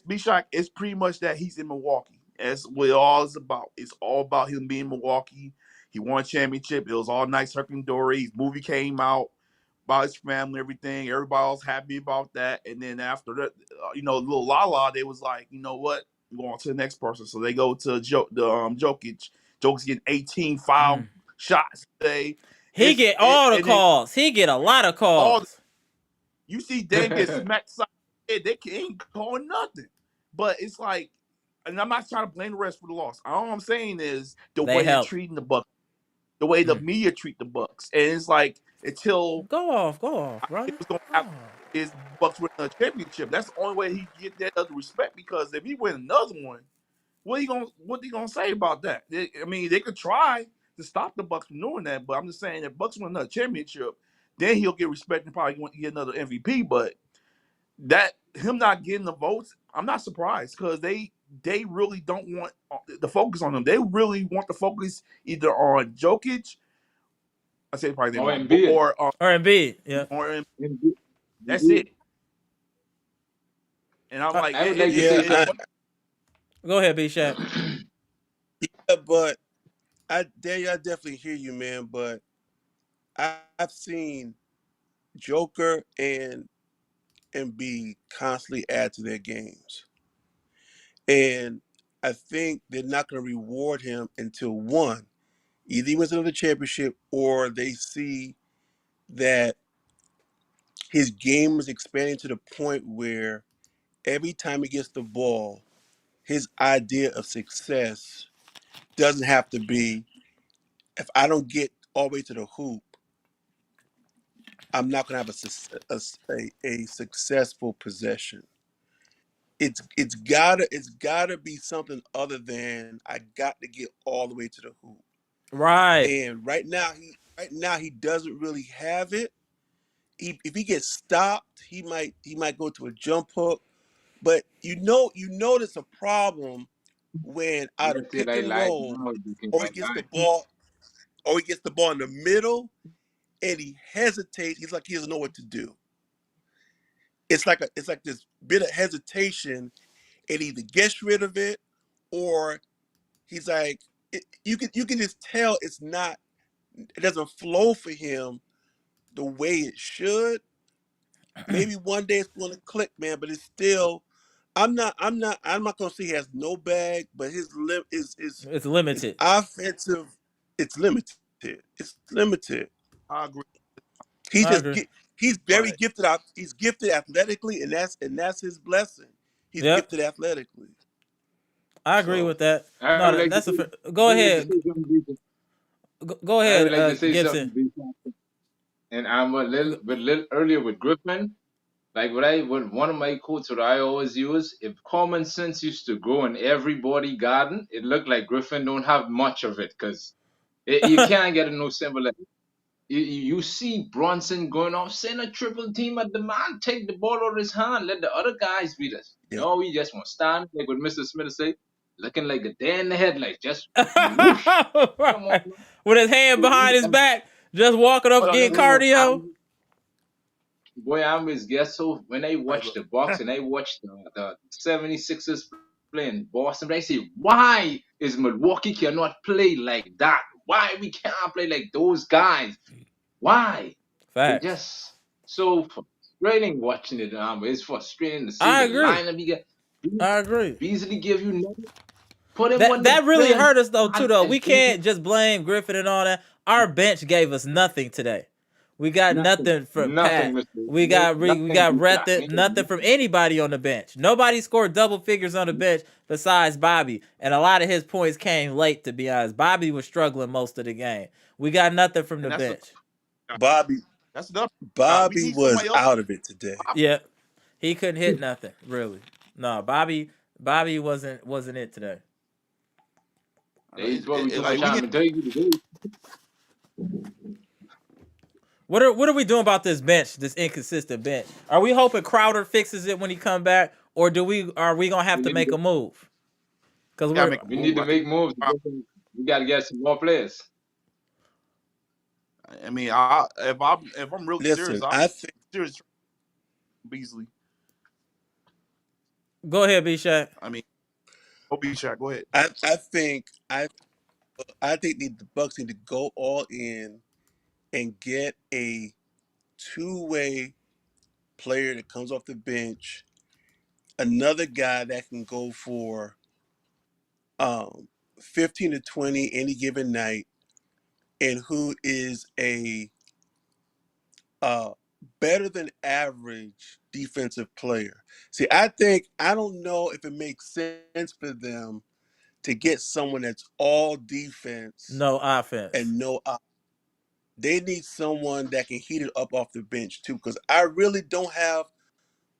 be shocked. It's pretty much that he's in Milwaukee. That's what it all is about. It's all about him being in Milwaukee. He won a championship. It was all nice, hunky dory. His movie came out, about his family, everything. Everybody was happy about that. And then after that, little Lala, they was like, you know what? We're going to the next person. So they go to Jokic. Jokic's getting 18 foul shots today. He get all the And then calls. He get a lot of all calls. you see Dame get smacked side. They ain't calling nothing. But it's like, and I'm not trying to blame the rest for the loss. All I'm saying is the They way they're help. treating the Bucks, the way the media treat the Bucks, and it's like until Go off, it brother. was gonna Go happen off. is Bucks win a championship. That's the only way he get that other respect. Because if he win another one, what he gonna say about that? I mean, they could try to stop the Bucks from doing that, but I'm just saying if Bucks win another championship, then he'll get respect and probably get another MVP. But that him not getting the votes, I'm not surprised because they really don't want the focus on him. They really want the focus either on Jokic, I say probably name or wrong, Embiid. Or Embiid, yeah. or Embiid. that's Embiid. it. And I'm Uh, like, I would like to Yeah, say something. Go ahead, B Shaq. but Daniel, I definitely hear you, man. But I've seen Joker and Embiid constantly add to their games, and I think they're not going to reward him until one, either he wins another championship, or they see that his game is expanding to the point where every time he gets the ball, his idea of success doesn't have to be, if I don't get all the way to the hoop, I'm not going to have a successful possession. It's gotta be something other than I got to get all the way to the hoop. Right. And right now he doesn't really have it. If he gets stopped, he might go to a jump hook. But you notice a problem when out of Let's say pick like and roll, now you can or he like gets the that. ball, or he gets the ball in the middle, and he hesitates. He's like he doesn't know what to do. It's like this bit of hesitation, and he either gets rid of it, or he's like you can just tell it doesn't flow for him the way it should. Maybe one day it's going to click, man, but it's still. I'm not gonna say he has no bag, but It's his limited. offensive, it's limited. It's limited. I agree, He's I just agree. he's very but gifted out. He's gifted athletically, and that's his blessing. He's Yep. gifted athletically. I agree So with that. I No, would like to that's a say, go I would like to ahead. say something. Go I ahead, would like to say Gibson. something. And I'm a little earlier with Griffin. Like what one of my quotes that I always use, if common sense used to grow in everybody garden, it looked like Griffin don't have much of it because you can't get a no symbol. You see Bronson going off, send a triple team at the man, take the ball out of his hand, let the other guys beat us. yeah, No, we just want to stand, like what Mr. Smith say, looking like a deer in the headlights, just whoosh. Come on, Right. With his hand behind his man. back, just walking up hold on, getting no, cardio. Boy, I always guess so. When I hey, watch look, the Bucks and I watch the 76ers playing Boston, I say, why is Milwaukee cannot play like that? Why we can't play like those guys? Why? It Facts. just so frustrating watching it. It's frustrating to see I the agree. lineup. You get I agree. Beasley give you nothing. Put him on That the really bench. hurt us though too God, though. and We can't just blame Griffin and all that. Our bench gave us nothing today. We got nothing, nothing from nothing, Pat. Mister. We Nothing, got big shot. nothing from anybody on the bench. Nobody scored double figures on the bench besides Bobby, and a lot of his points came late. To be honest, Bobby was struggling most of the game. We got nothing from and the bench. Bobby that's another guy. We Bobby need was somebody else. out of it today. Yeah, he couldn't hit nothing really. No, Bobby wasn't it today. He's probably too Like much we need. time to tell you today. What are we doing about this bench, this inconsistent bench? Are we hoping Crowder fixes it when he come back, or are we gonna have We to need make to, a move? Because Gotta we're make a we need move. to I think. make moves. We got to get some more players. I mean, if I'm really serious, Listen, I'm I think serious. Beasley. go ahead, B Shaq. I mean, Obi shot. Go ahead. I I think I think the Bucks need to go all in and get a two-way player that comes off the bench, another guy that can go for um, 15 to 20 any given night, and who is a uh, better than average defensive player. See, I don't know if it makes sense for them to get someone that's all defense No offense. and no op. They need someone that can heat it up off the bench too, because I really don't have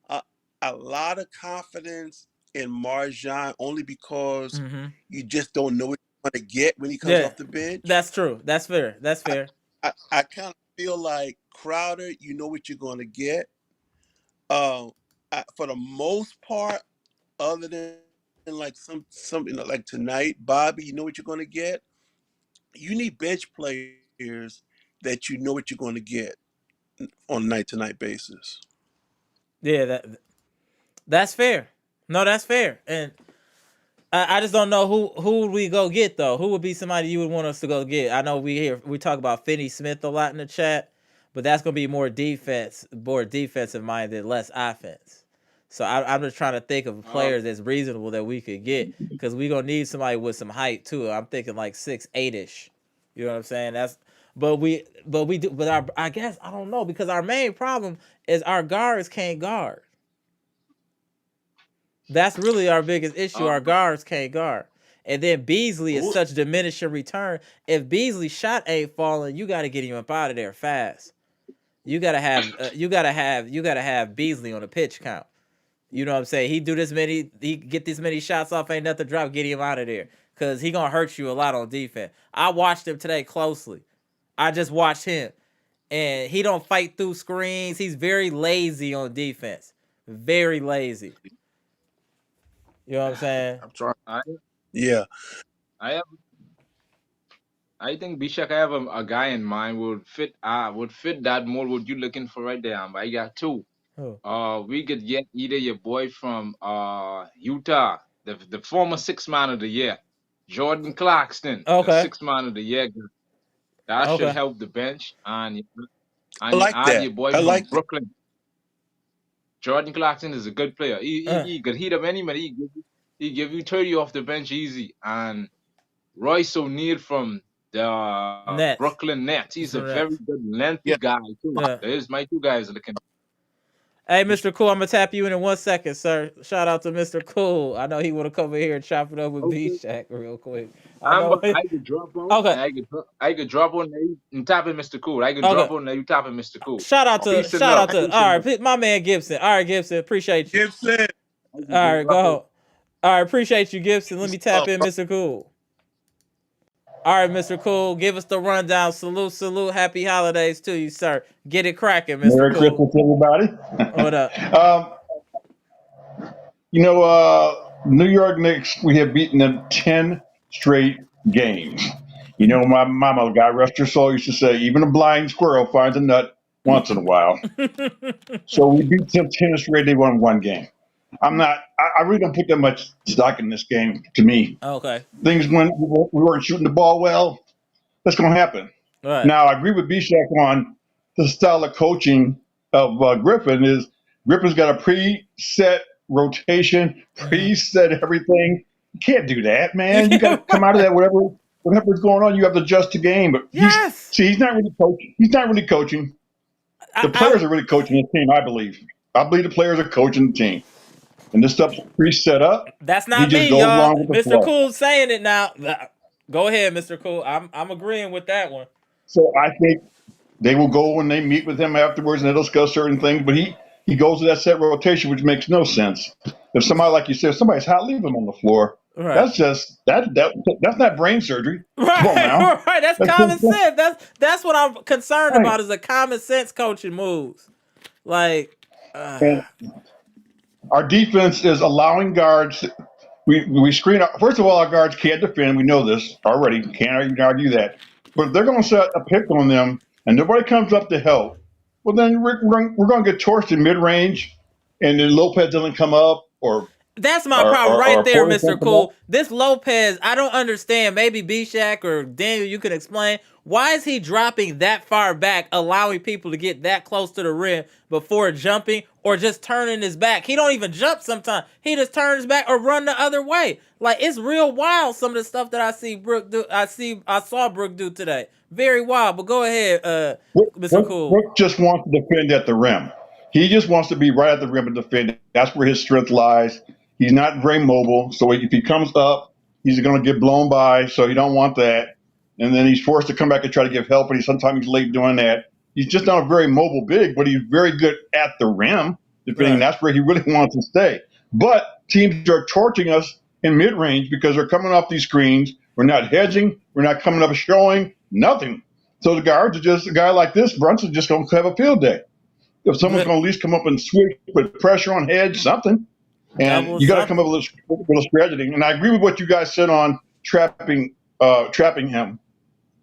a, a lot of confidence in Marjan only because Hmm. you just don't know what you're going to get when he comes Yeah, off the bench. that's true. That's fair. That's I, fair. I kind of feel like Crowder, you know what you're going to get. For the most part, other than like something like tonight, Bobby, you know what you're going to get. You need bench players that you know what you're going to get on a night to night basis. Yeah, that's fair. No, that's fair. And I just don't know who would we go get though. Who would be somebody you would want us to go get? I know we talk about Finney Smith a lot in the chat, but that's gonna be more defensive minded, less offense. So I'm just trying to think of Um, players that's reasonable that we could get because we gonna need somebody with some height too. I'm thinking like 6'8" ish. You know what I'm saying? But I guess I don't know because our main problem is our guards can't guard. That's really our biggest issue. um, Our guards can't guard. And then Beasley is such diminishing return. If Beasley's shot ain't falling, you got to get him up out of there fast. You gotta have Beasley on the pitch count. You know what I'm saying? He get this many shots off, ain't nothing drop, get him out of there. Cause he gonna hurt you a lot on defense. I watched him today closely. I just watched him. And he don't fight through screens. He's very lazy on defense. Very lazy. You know what I'm saying? I'm trying. I Yeah. I have I think Bishak, I have a guy in mind would fit that mold what you looking for right there. But I got two. Oh. We could get either your boy from Utah, the former six man of the year, Jordan Clarkson, the Okay. six man of the year. That should Okay. help the bench, and I you like add that. your boy I from like that. Brooklyn. Jordan Clarkson is a good player. Uh, He could heat up anybody. He give you 30 off the bench easy. And Royce O'Neal from the Nets. Brooklyn Nets. He's a From very Nets. good lengthy Yeah. guy too. Yeah. There's my two guys looking. Hey, Mr. Cool, I'm gonna tap you in 1 second, sir. Shout out to Mr. Cool. I know he wanna come in here and chop it up with B Okay. Shack real quick. I know. But I could drop out Okay. and I could drop on there and tap in Mr. Cool. I could Okay. drop on there, you tap in Mr. Cool. Shout out to Peace and shout love. out to Peace and all love. right, my man Gibson. All right, Gibson, appreciate you. Gibson. I could All just right, drop out. go. All right, appreciate you, Gibson. Let me tap in Mr. Cool. All right, Mr. Cool, give us the rundown. Salute, salute. Happy holidays to you, sir. Get it cracking, Mr. Merry Cool. Christmas, everybody. What up? um, New York Knicks, we have beaten them 10 straight games. My mama, God rest her soul, used to say, even a blind squirrel finds a nut once in a while. So we beat them 10 straight, they won one game. I really don't put that much stock in this game to me. Okay. Things when we weren't shooting the ball well, that's going to happen. All right. Now, I agree with Bishak on the style of coaching of Griffin. Is Griffin's got a preset rotation, preset everything. You can't do that, man. You got to come out of that whatever's going on. You have to adjust the game. But Yes. he's not really coaching. He's not really coaching. The players are really coaching the team. I believe. I believe the players are coaching the team, and this stuff's preset up. That's He not just me, goes y'all. along with the Mr. flow. Cool saying it now. Go ahead, Mr. Cool. I'm agreeing with that one. So I think they will go when they meet with him afterwards and they'll discuss certain things. But he goes to that set rotation, which makes no sense. If somebody, like you said, if somebody's hot, leave him on the floor. Right. That's just that's not brain surgery. Come on now. Right. That's common sense. That's what I'm concerned about is the common sense coaching moves. Like And our defense is allowing guards. We screen. First of all, our guards can't defend. We know this already. Can't even argue that. But if they're going to set a pick on them, and nobody comes up to help, well, then we're going to get torched in mid range, and then Lopez doesn't come up, or That's my problem right Or there, Porter Mr. sensible? Cool. This Lopez, I don't understand. Maybe B-Shack or Daniel, you can explain. Why is he dropping that far back, allowing people to get that close to the rim before jumping or just turning his back? He don't even jump sometimes. He just turns his back or run the other way. Like, it's real wild, some of the stuff that I see Brooke do. I saw Brooke do today. Very wild. But go ahead, Mr. Cool. Brooke just wants to defend at the rim. He just wants to be right at the rim and defend. That's where his strength lies. He's not very mobile, so if he comes up, he's going to get blown by. So you don't want that. And then he's forced to come back and try to give help, and sometimes he's late doing that. He's just not a very mobile big, but he's very good at the rim defending. Right. That's where he really wants to stay. But teams are torching us in mid range because they're coming off these screens. We're not hedging. We're not coming up showing nothing. So the guards are just a guy like this. Brunson's just going to have a field day. If someone's going to at least come up and switch, put pressure on hedge, something. And you got to come up with a strategy. And I agree with what you guys said on trapping him.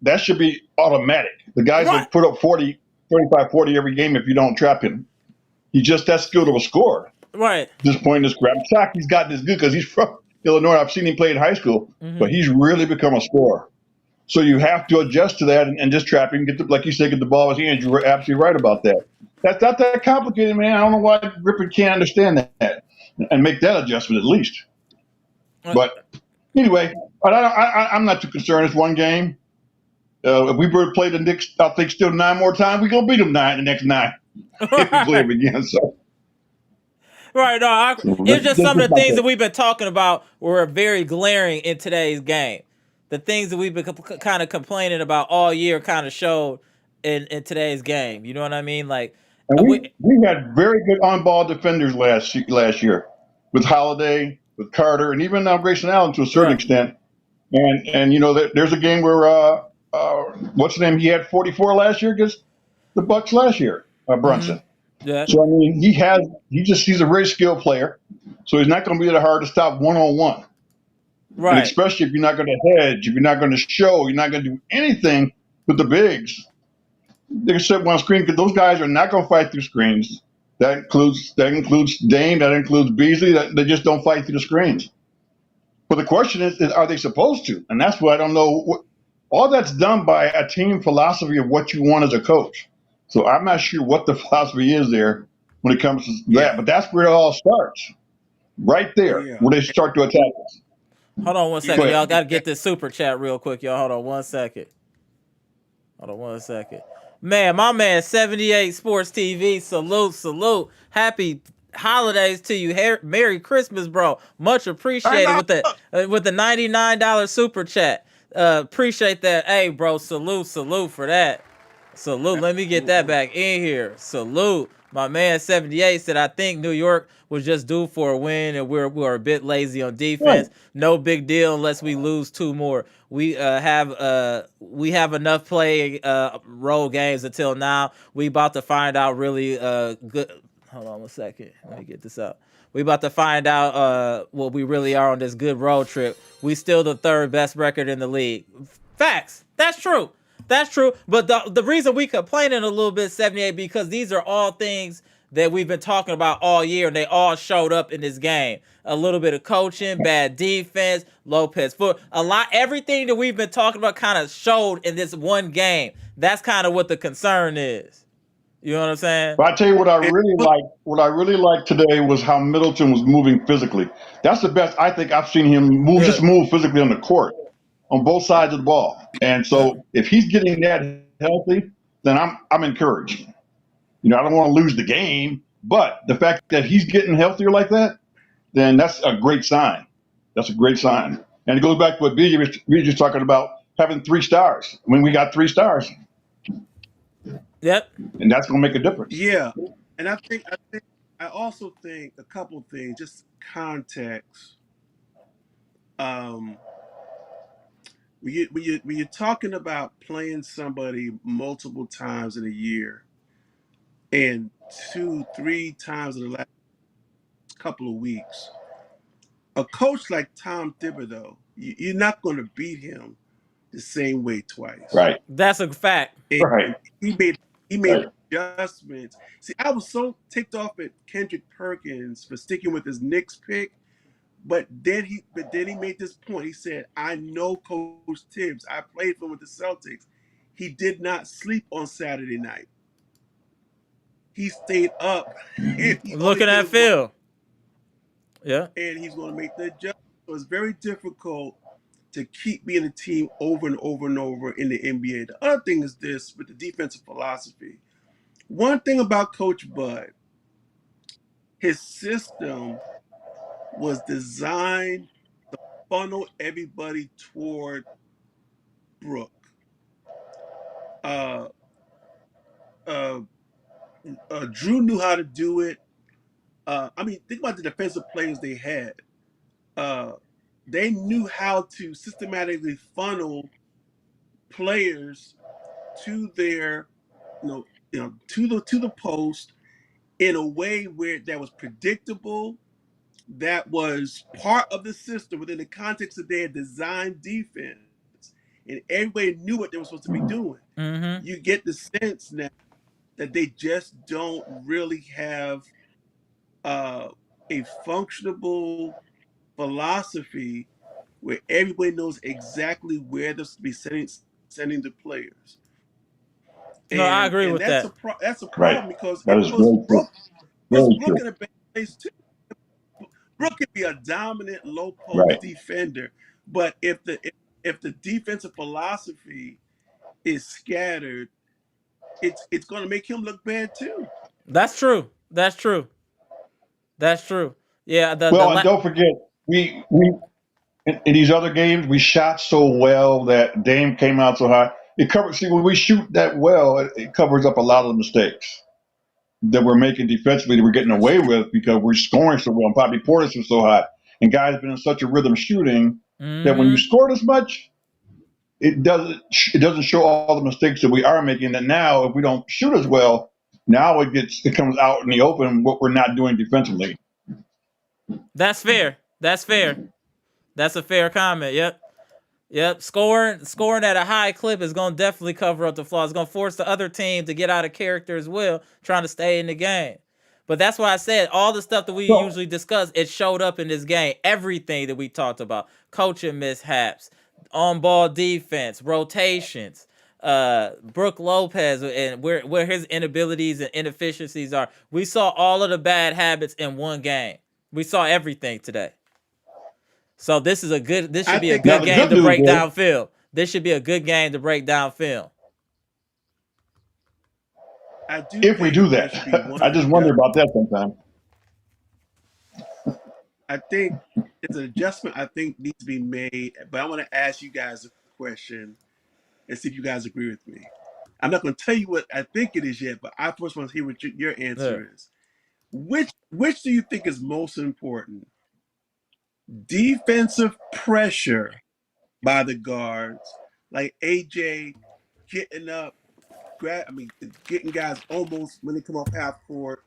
That should be automatic. The guys will put up 40, 35, 40 every game if you don't trap him. He's just that skilled of a scorer. Right. At this point in his career. Shaq, he's gotten this good because he's from Illinois. I've seen him play in high school, but he's really become a scorer. So you have to adjust to that and just trap him. Like you said, get the ball in his hands. You were absolutely right about that. That's not that complicated, man. I don't know why Griffin can't understand that and make that adjustment at least. But anyway, I'm not too concerned. It's one game. If we were to play the Knicks, I think still 9 more times, we're going to beat them the next 9 if we play them again. So. Right, no, it's just some of the things that we've been talking about were very glaring in today's game. The things that we've been kind of complaining about all year kind of showed in today's game. You know what I mean? Like, and we had very good on-ball defenders last year with Holiday, with Carter, and even Grayson Allen to a certain extent. And you know, there's a game where what's his name? He had 44 last year against the Bucks last year, Brunson. Yeah. So I mean, he's a very skilled player. So he's not going to be that hard to stop one-on-one. Right. And especially if you're not going to hedge, if you're not going to show, you're not going to do anything with the bigs. They can sit one screen because those guys are not going to fight through screens. That includes Dame, that includes Beasley. They just don't fight through the screens. But the question is are they supposed to? And that's what I don't know. All that's done by a team philosophy of what you want as a coach. So I'm not sure what the philosophy is there when it comes to that. But that's where it all starts. Right there, where they start to attack us. Hold on 1 second, y'all. Got to get this super chat real quick, y'all. Hold on 1 second. Man, my man 78 Sports TV. Salute. Happy holidays to you. Merry Christmas, bro. Much appreciated with the $99 super chat. Appreciate that. Hey, bro, salute for that. Salute. Let me get that back in here. Salute. My man 78 said, I think New York was just due for a win, and we're a bit lazy on defense. Right. No big deal unless we lose 2 more. We have enough play road games until now. We about to find out really good. Hold on 1 second. Let me get this up. We about to find out what we really are on this good road trip. We still the 3rd best record in the league. Facts. That's true. But the reason we complaining a little bit, 78, because these are all things that we've been talking about all year, and they all showed up in this game. A little bit of coaching, bad defense, Lopez foot, everything that we've been talking about kind of showed in this one game. That's kind of what the concern is. You know what I'm saying? But I tell you what I really like. What I really liked today was how Middleton was moving physically. That's the best I think I've seen him move. Just move physically on the court, on both sides of the ball. And so if he's getting that healthy, then I'm encouraged. You know, I don't want to lose the game, but the fact that he's getting healthier like that, then that's a great sign. And it goes back to what BJ was just talking about, having 3 stars. I mean, we got 3 stars. Yep. And that's going to make a difference. Yeah. And I also think a couple things, just context. When you're talking about playing somebody multiple times in a year, and 2-3 times in the last couple of weeks, a coach like Tom Thibodeau, you're not going to beat him the same way twice. Right. That's a fact. And right. He made adjustments. See, I was so ticked off at Kendrick Perkins for sticking with his Knicks pick, But then he made this point. He said, "I know Coach Tibbs. I played for him with the Celtics. He did not sleep on Saturday night. He stayed up, and he only Looking did at his work, Phil. Yeah. and he's going to make the adjustment." So it's very difficult to keep being a team over and over and over in the NBA. The other thing is this with the defensive philosophy. One thing about Coach Bud, his system was designed to funnel everybody toward Brook. Uh, uh, Drew knew how to do it. I mean, think about the defensive players they had. Uh, they knew how to systematically funnel players to their, to the post in a way where that was predictable, that was part of the system within the context of their design defense, and everybody knew what they were supposed to be doing. Mm-hmm. You get the sense now that they just don't really have uh, a functionable philosophy where everybody knows exactly where they're supposed to be sending the players, No, I and agree and with that's a that. Right. problem because That it is puts very true. Very Brook true. in a bad place too. Brook can be a dominant low Right. post defender, but if the defensive philosophy is scattered, it's going to make him look bad too. That's true. That's true. That's true. Yeah. The Well, and la- don't forget, we in these other games we shot so well that Dame came out so high. It covers. See, when we shoot that well, it covers up a lot of the mistakes that we're making defensively that we're getting away with because we're scoring so well. And Bobby Portis was so hot, and guys have been in such a rhythm shooting that when you mm-hmm. score this much, it doesn't show all the mistakes that we are making. That now, if we don't shoot as well, now it comes out in the open what we're not doing defensively. That's fair. That's fair. That's a fair comment. Yep. Yep, scoring at a high clip is gonna definitely cover up the flaws. It's gonna force the other team to get out of character as well, trying to stay in the game. But that's why I said all the stuff that we So usually discuss, it showed up in this game. Everything that we talked about, coaching mishaps, on ball defense, rotations, Brooke Lopez, and where his inabilities and inefficiencies are. We saw all of the bad habits in one game. We saw everything today. So this is a good. This I should be a think now good the game good to news break is, down film. This should be a good game to break down film. I do if we think do there should be that, one I just wonder adjustment. about that sometimes. I think it's an adjustment I think needs to be made, but I want to ask you guys a question and see if you guys agree with me. I'm not going to tell you what I think it is yet, but I first want to hear what your Yeah. answer is. Which do you think is most important? Defensive pressure by the guards, like AJ getting up, getting guys almost when they come off half court,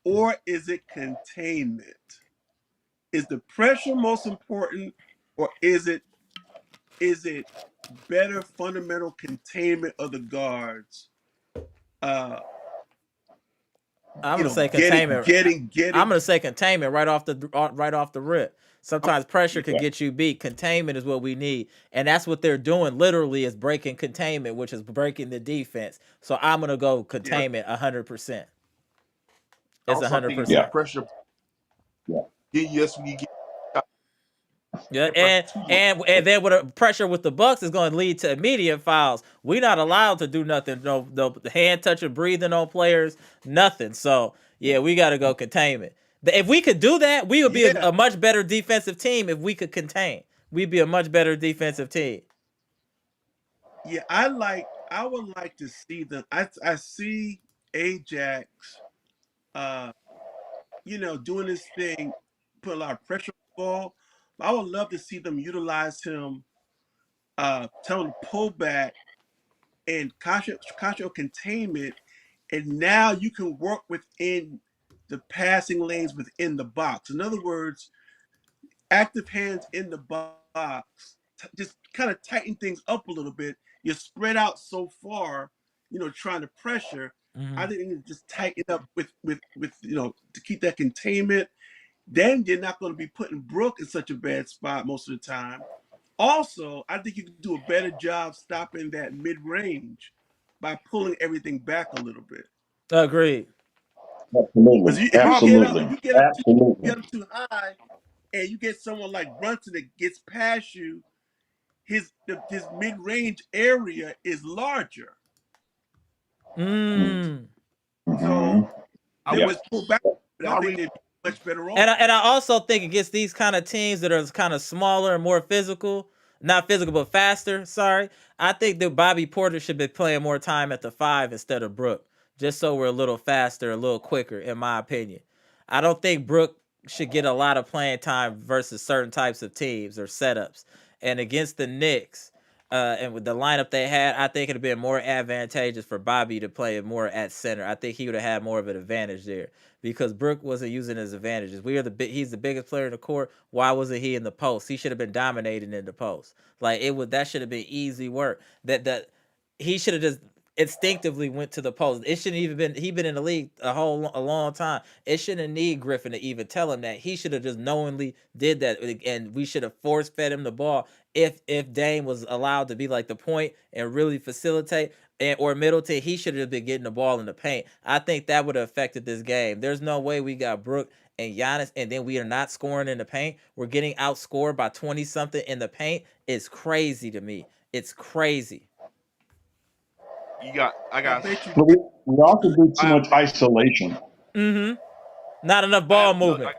or is it containment? Is the pressure most important, or is it better fundamental containment of the guards? Uh, I'm gonna say getting containment. getting I'm getting. gonna say containment right off the rip. Sometimes pressure could Yeah. get you beat. Containment is what we need, and that's what they're doing. Literally, is breaking containment, which is breaking the defense. So I'm gonna go Yeah, containment 100%. It's Also, I hundred think it's the Yeah. percent. pressure. Yeah. Yes, when you get Yeah, pressure and too much. and then with the pressure with the Bucks is going to lead to immediate fouls. We're not allowed to do nothing. No hand touching, breathing on players, nothing. So yeah, we got to go containment. If we could do that, we would be yeah, a much better defensive team. If we could contain, we'd be a much better defensive team. yeah. I would like to see them. I see Ajax, uh, doing this thing, put a lot of pressure on the ball. But I would love to see them utilize him, tell him to pull back and concentrate containment, and now you can work within the passing lanes within the box. In other words, active hands in the box, just kind of tighten things up a little bit. You're spread out so far, trying to pressure. I Hmm. think you need to just tighten up with to keep that containment. then you're not going to be putting Brook in such a bad spot most of the time. Also, I think you can do a better job stopping that mid range by pulling everything back a little bit. Agreed. Because Absolutely. if you get up, if Absolutely. you Absolutely. get up too high, and you get someone like Brunson that gets past you, his mid range area is larger. Mm. Mm-hmm. So I they Yeah. would pull back. But I no think reason. they'd be much better And off. I also think against these kind of teams that are kind of smaller and more physical, not physical but faster. Sorry, I think that Bobby Porter should be playing more time at the five instead of Brook, just so we're a little faster, a little quicker, in my opinion. I don't think Brook should get a lot of playing time versus certain types of teams or setups. And against the Knicks, and with the lineup they had, I think it'd have been more advantageous for Bobby to play more at center. I think he would have had more of an advantage there because Brook wasn't using his advantages. He's the biggest player in the court. Why wasn't he in the post? He should have been dominating in the post. Like that should have been easy work. That he should have just instinctively went to the post. It shouldn't even been he been in the league a long time. It shouldn't need Griffin to even tell him that. He should have just knowingly did that, and we should have force fed him the ball if Dame was allowed to be like the point and really facilitate. Or Middleton, he should have been getting the ball in the paint. I think that would have affected this game. There's no way we got Brook and Giannis, and then we are not scoring in the paint. We're getting outscored by 20 something in the paint. It's crazy to me. It's crazy. I I got, bet you. But we also do too I have, much isolation. Mm-hmm. Not enough I ball have another. movement.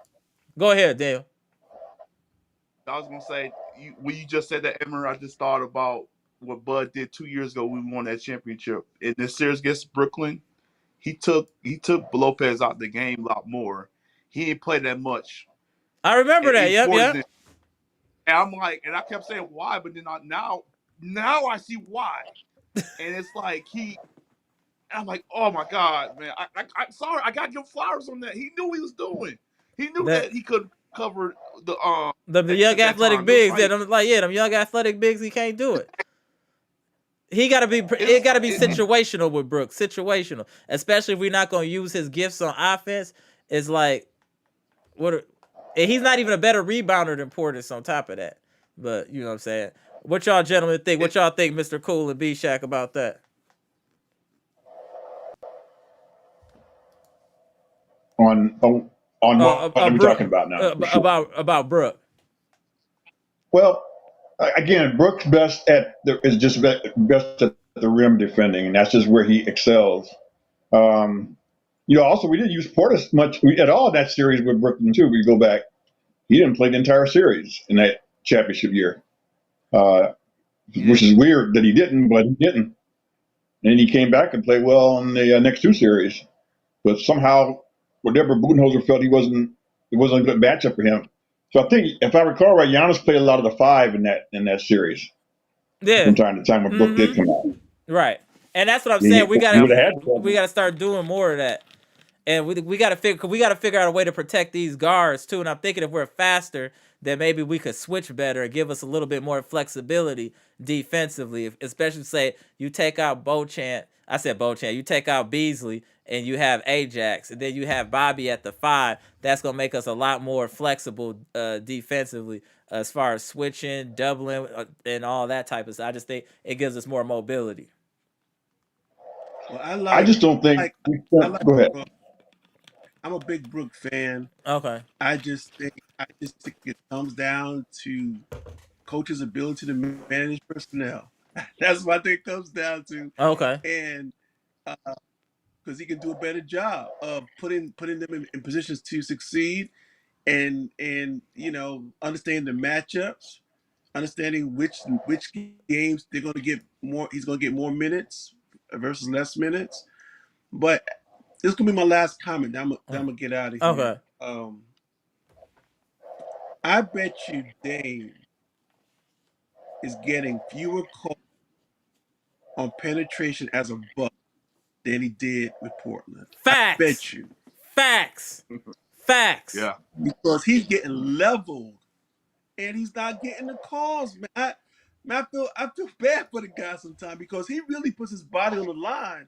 Go ahead, Dale. I was gonna say, when you just said that, Emmer, I just thought about what Bud did 2 years ago. We won that championship in this series against Brooklyn. He took Lopez out the game a lot more. He didn't play that much, I remember and that. even Yep, Porter yep. didn't. And I'm like, and I kept saying why, but then now I see why. And it's like I'm like, oh my god, man. I'm sorry, I gotta give flowers on that. He knew what he was doing. He knew That that he could cover the the X young at that athletic time. It was bigs. That like I'm like, yeah, them young athletic bigs. He can't do it. He got to be. it It was got to like be situational with Brooks. Situational, especially if we're not going to use his gifts on offense. It's like and he's not even a better rebounder than Portis on top of that. But you know what I'm saying. What y'all gentlemen think? What it, y'all think, Mr. Cool and B Shack, about that? On what are we talking Brooke, about now? For sure. about Brooke. Well, again, Brooks is just best at the rim defending, and that's just where he excels. Um, also we didn't use Portis much at all in that series with Brooklyn too. We go back, he didn't play the entire series in that championship year, uh, yeah, which is weird that he didn't, but he didn't. And he came back and played well in the next two series, but somehow whatever Budenholzer felt it wasn't a good matchup for him. So I think if I recall right, Giannis played a lot of the five in that series Yeah. from time to time when Brook did Mm-hmm. come out. Right. And that's what I'm saying. He would have had We trouble. gotta start doing more of that. And we got to figure out a way to protect these guards too. And I'm thinking if we're faster, then maybe we could switch better and give us a little bit more flexibility defensively. Especially say you take out Beauchamp. I said Beauchamp. You take out Beasley and you have Ajax, and then you have Bobby at the five. That's gonna make us a lot more flexible defensively as far as switching, doubling, and all that type of stuff. I just think it gives us more mobility. Well, I I like, just don't think. like, I like. Go ahead. I'm a big Brook fan. Okay. I just think it comes down to coach's ability to manage personnel. That's what I think it comes down to, Okay. and because he can do a better job of putting them in positions to succeed, and understanding the matchups, understanding which games they're going to get more. He's going to get more minutes versus less minutes. But this is going to be my last comment. I'm gonna get out of here. Okay. I bet you Dame is getting fewer calls on penetration as a Buck than he did with Portland. I Facts. bet you. Facts. Facts. yeah. Because he's getting leveled and he's not getting the calls, man. I feel bad for the guy sometimes because he really puts his body on the line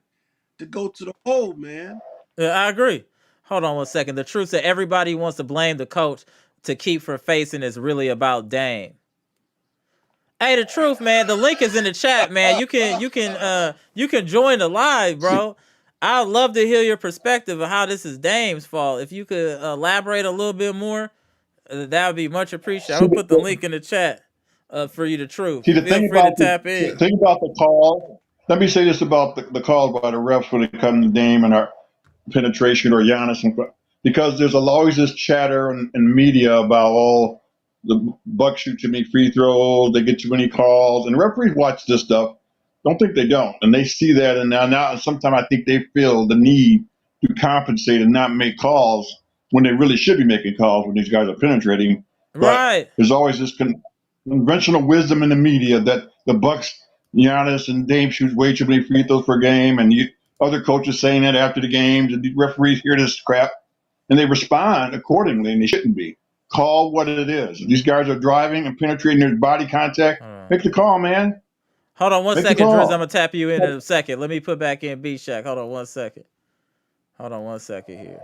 to go to the hole, man. Yeah, I agree. Hold on one second. The truth that everybody wants to blame the coach to keep for facing is really about Dame. Hey, the truth, man. The link is in the chat, man. You can join the live, bro. I'd love to hear your perspective of how this is Dame's fault. If you could elaborate a little bit more, that would be much appreciated. I'm gonna put the link in the chat for you, the truth. See, the Feel thing free to about tap in. the call. Let me say this about the call by the refs when it comes to Dame and our penetration or Giannis, because there's always this chatter in media about the Bucks shoot too many free throws, they get too many calls, and referees watch this stuff. Don't think they don't, and they see that, and now sometimes I think they feel the need to compensate and not make calls when they really should be making calls when these guys are penetrating. But Right. there's always this conventional wisdom in the media that the Bucks, Giannis and Dame shoot way too many free throws per game, and other coaches saying that after the games, and the referees hear this crap, and they respond accordingly, and they shouldn't be. Call what it is. If these guys are driving and penetrating their body contact, make the call, man. Hold on one Make second, the Driz. call. I'm gonna tap you in a second. Let me put back in B-Shack. Hold on one second. Hold on one second here.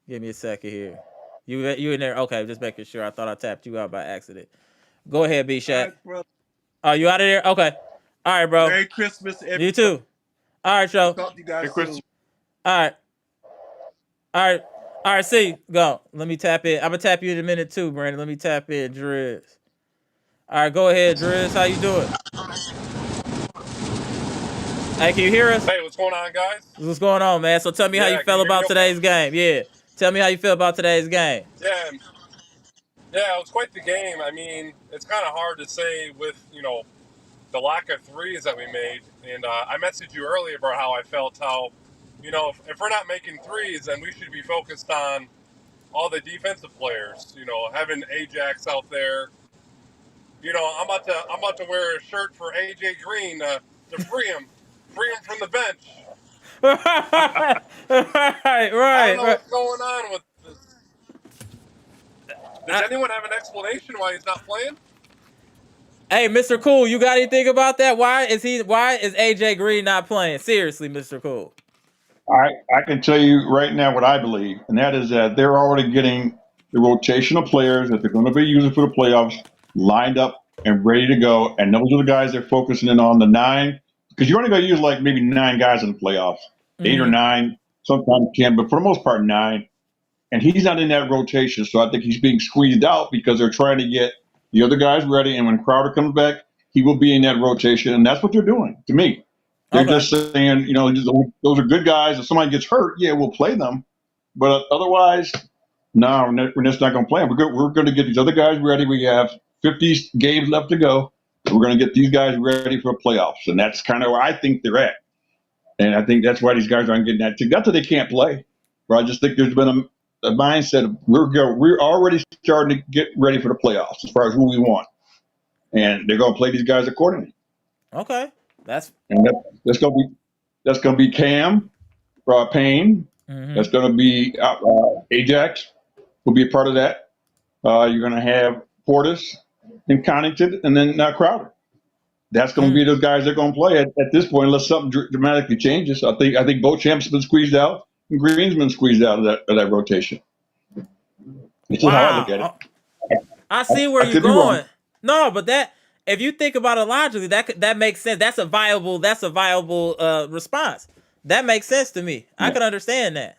Give me a second here. You in there? Okay, just making sure. I thought I tapped you out by accident. Go ahead, B-Shack. Right, Oh, you out of there? Okay. All right, bro. Merry Christmas to everybody. You too. All right, Joe. Talk to you guys soon. All right. All right. All right, see. Go. Let me tap in. I'm going to tap you in a minute too, Brandon. Let me tap in, Driz. All right, go ahead, Driz. How you doing? Hey, can you hear us? Hey, what's going on, guys? What's going on, man? So tell me how you felt about today's game. Yeah. Tell me how you feel about today's game. Yeah, it was quite the game. I mean, it's kind of hard to say with, the lack of threes that we made. And I messaged you earlier about how I felt if we're not making threes, then we should be focused on all the defensive players, having Ajax out there. I'm about to wear a shirt for AJ Green to free him from the bench. right. I don't know what's going on with this. Does anyone have an explanation why he's not playing? Hey, Mr. Cool, you got anything about that? Why is AJ Green not playing? Seriously, Mr. Cool. I can tell you right now what I believe, and that is that they're already getting the rotational players that they're going to be using for the playoffs lined up and ready to go. And those are the guys they're focusing in on, the 9, because you're only going to use like maybe 9 guys in the playoffs, 8 or 9, sometimes 10, but for the most part 9. And he's not in that rotation, so I think he's being squeezed out because they're trying to get the other guys ready. And when Crowder comes back, he will be in that rotation, and that's what they're doing to me. They're just saying, those are good guys. If somebody gets hurt, yeah, we'll play them. But otherwise, no, we're just not going to play them. We're going to get these other guys ready. We have 50 games left to go. We're going to get these guys ready for playoffs. And that's kind of where I think they're at. And I think that's why these guys aren't getting that. Not that they can't play, but I just think there's been a mindset of we're already starting to get ready for the playoffs as far as who we want. And they're going to play these guys accordingly. Okay. That's going to be Cam, Payne. That's going to be Ajax. Will be a part of that. You're going to have Portis and Connington, and then Crowder. That's going to be those guys that are going to play at this point, unless something dramatically changes. I think Beauchamp's been squeezed out, and Green's been squeezed out of that rotation. It's just how I look at it. I see where you're going. No, but if you think about it logically, that makes sense. That's a viable response. That makes sense to me. I can understand that.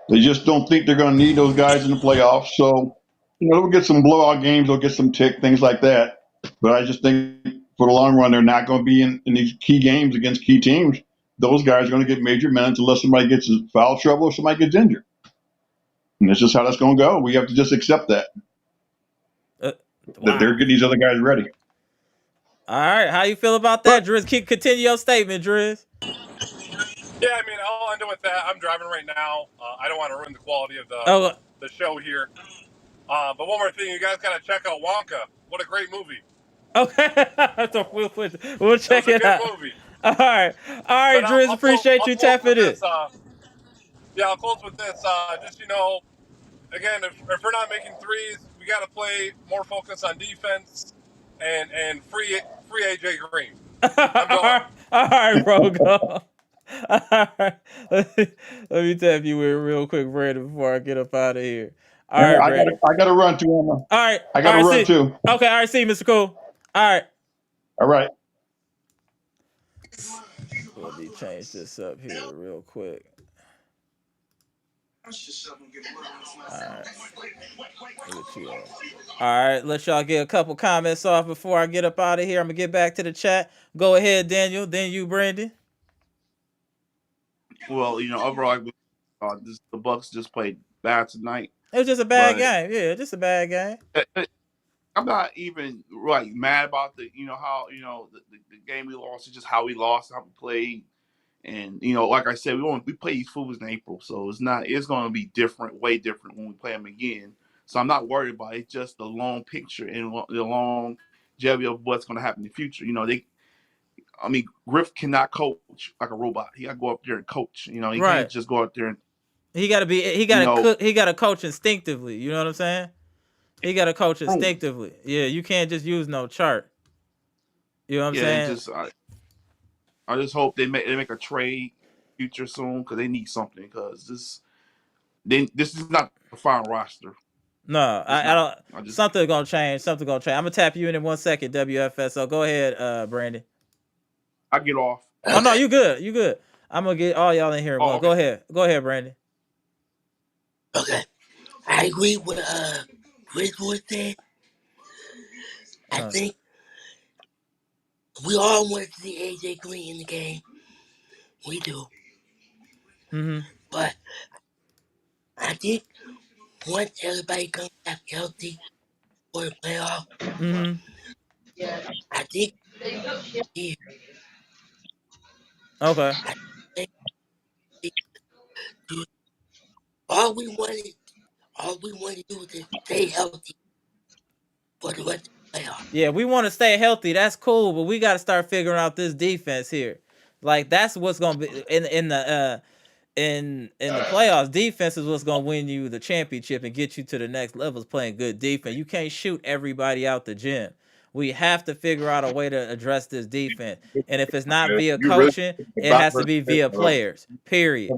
They just don't think they're going to need those guys in the playoffs. So, they'll get some blowout games, they'll get some things like that. But I just think for the long run, they're not going to be in these key games against key teams. Those guys are going to get major minutes unless somebody gets in foul trouble or somebody gets injured. And that's just how that's going to go. We have to just accept that. That they're getting these other guys ready. All right. How you feel about that, Driz? Continue your statement, Driz. Yeah, I mean, I'll end it with that. I'm driving right now. I don't want to ruin the quality of the show here. But one more thing, you guys got to check out Wonka. What a great movie. Okay. So we'll check it out. Movie. All right, Driz, appreciate you tapping in. I'll close with this. Again, if we're not making threes, we got to play more focus on defense and free AJ Green. I'm going. All right, bro, go. All Let me tap you in real quick, Brandon, before I get up out of here. All And right, I got Brandon. I got to run too, Emma. All right, I got all to right, run see. too. Okay, all right, see, Mr. Cool. All right. All right. Let me change this up here real quick. All right. What you at? All right, let y'all get a couple comments off before I get up out of here. I'm gonna get back to the chat. Go ahead, Daniel. Then you, Brandon. Well, overall, the Bucks just played bad tonight, It was just a bad but game. Yeah, just a bad game. I'm not even like mad about how the game we lost. It's just how we lost, how we played, and like I said, we play these fools in April, so it's going to be different, way different when we play them again. So I'm not worried about it. It's just the long picture and the longevity of what's going to happen in the future. Griff cannot coach like a robot. He got to go up there and coach. He can't Right. just go out there and He gotta be. He you gotta know cook. He gotta coach instinctively. You know what I'm saying? He gotta coach boom. instinctively. Yeah, you can't just use no chart. You know what I'm Yeah, saying? I just hope they make a trade future soon because they need something because this is not the final roster. No, It's I not. don't. I just Something's gonna change. Something's gonna change. I'm gonna tap you in 1 second, WFS. So go ahead, Brandon. I get off. Oh no, Okay, you good. You good. I'm gonna get all y'all in here. Oh, Well, okay. go ahead. Go ahead, Brandon. okay. I agree with Chris was said. I Uh, think we all want to see AJ Green in the game. We do. mm-hmm. But I think once everybody comes back healthy for the playoff, Mm-hmm. I think he, Okay. I think he, do- all we wanted, all we want to do is to stay healthy for the rest of the playoff. Yeah, we want to stay healthy. That's cool, but we got to start figuring out this defense here. Like that's what's gonna be in the playoffs. Defense is what's gonna win you the championship and get you to the next levels. Playing good defense, you can't shoot everybody out the gym. We have to figure out a way to address this defense, and if it's not via You really coaching, it about has to be via players. Period.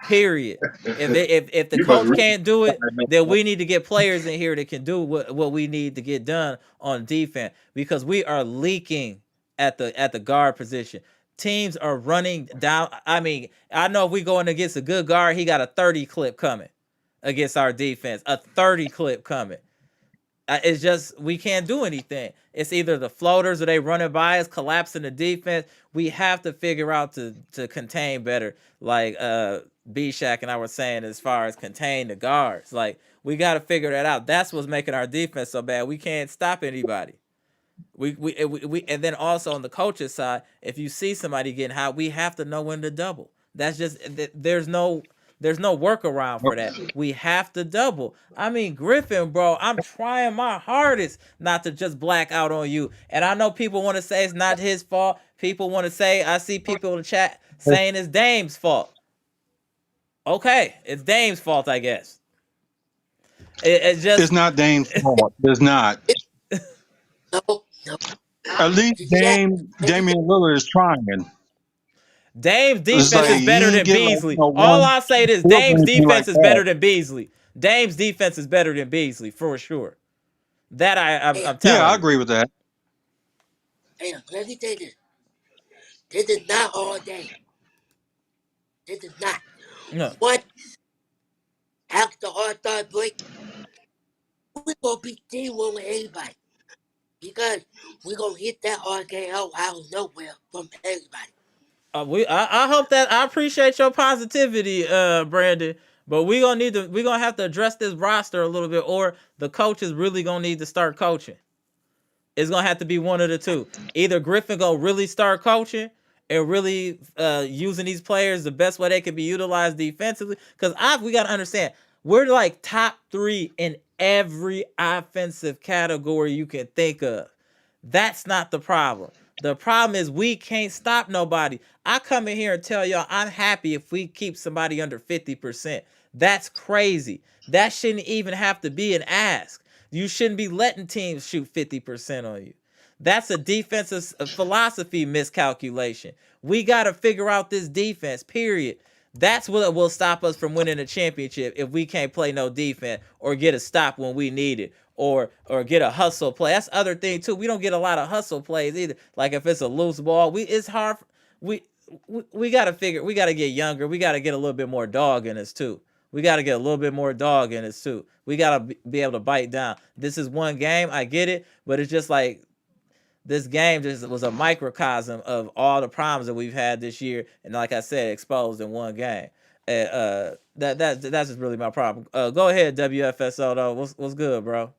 Period. If the you must coach really can't do it, then we need to get players in here that can do what we need to get done on defense because we are leaking at the guard position. Teams are running down. I mean, I know if we going against a good guard, he got a 30 clip coming against our defense. A 30 clip coming. It's just we can't do anything. It's either the floaters or they running by us, collapsing the defense. We have to figure out to contain better. Like B Shack and I were saying, as far as contain the guards, like we got to figure that out. That's what's making our defense so bad. We can't stop anybody. We and then also on the coach's side, if you see somebody getting hot, we have to know when to double. That's just there's no workaround for that. We have to double. I mean, Griffin, bro, I'm trying my hardest not to just black out on you. And I know people want to say it's not his fault. People want to say I see people in the chat saying it's Dame's fault. Okay, it's Dame's fault, I guess. It's It's just not Dame's fault. It's not. No, no. At least The chat, let me say, Damian Lillard is trying. Dame's It's defense like is better he ain't than get like Beasley. All one I'll say is steal or Dame's anything like defense is that. better than Beasley. Dame's defense is better than Beasley for sure. That hey, I'm Yeah, telling I you. agree with that. hey, let me say this. This is not all day. This is not. No. Once after the All-Star break, we're going to be team one with everybody. Because we're going to hit that RKO out of nowhere from everybody. I hope that I appreciate your positivity, Brandon. But we gonna have to address this roster a little bit, or the coach is really gonna need to start coaching. It's gonna have to be one of the two. Either Griffin gonna really start coaching and really using these players the best way they can be utilized defensively. Because we gotta understand we're like top 3 in every offensive category you can think of. That's not the problem. The problem is we can't stop nobody. I come in here and tell y'all I'm happy if we keep somebody under 50%. That's crazy. That shouldn't even have to be an ask. You shouldn't be letting teams shoot 50% on you. That's a defensive philosophy miscalculation. We got to figure out this defense, period. That's what will stop us from winning a championship if we can't play no defense or get a stop when we need it or get a hustle play. That's the other thing too. We don't get a lot of hustle plays either. Like if it's a loose ball, it's hard. We we got to figure. We got to get younger. We got to get a little bit more dog in us too. We got to get a little bit more dog in us too. We got to be able to bite down. This is one game. I get it, but it's just like this game just was a microcosm of all the problems that we've had this year, and like I said, exposed in one game. That's just really my problem. Go ahead, WFSO though. What's good, bro?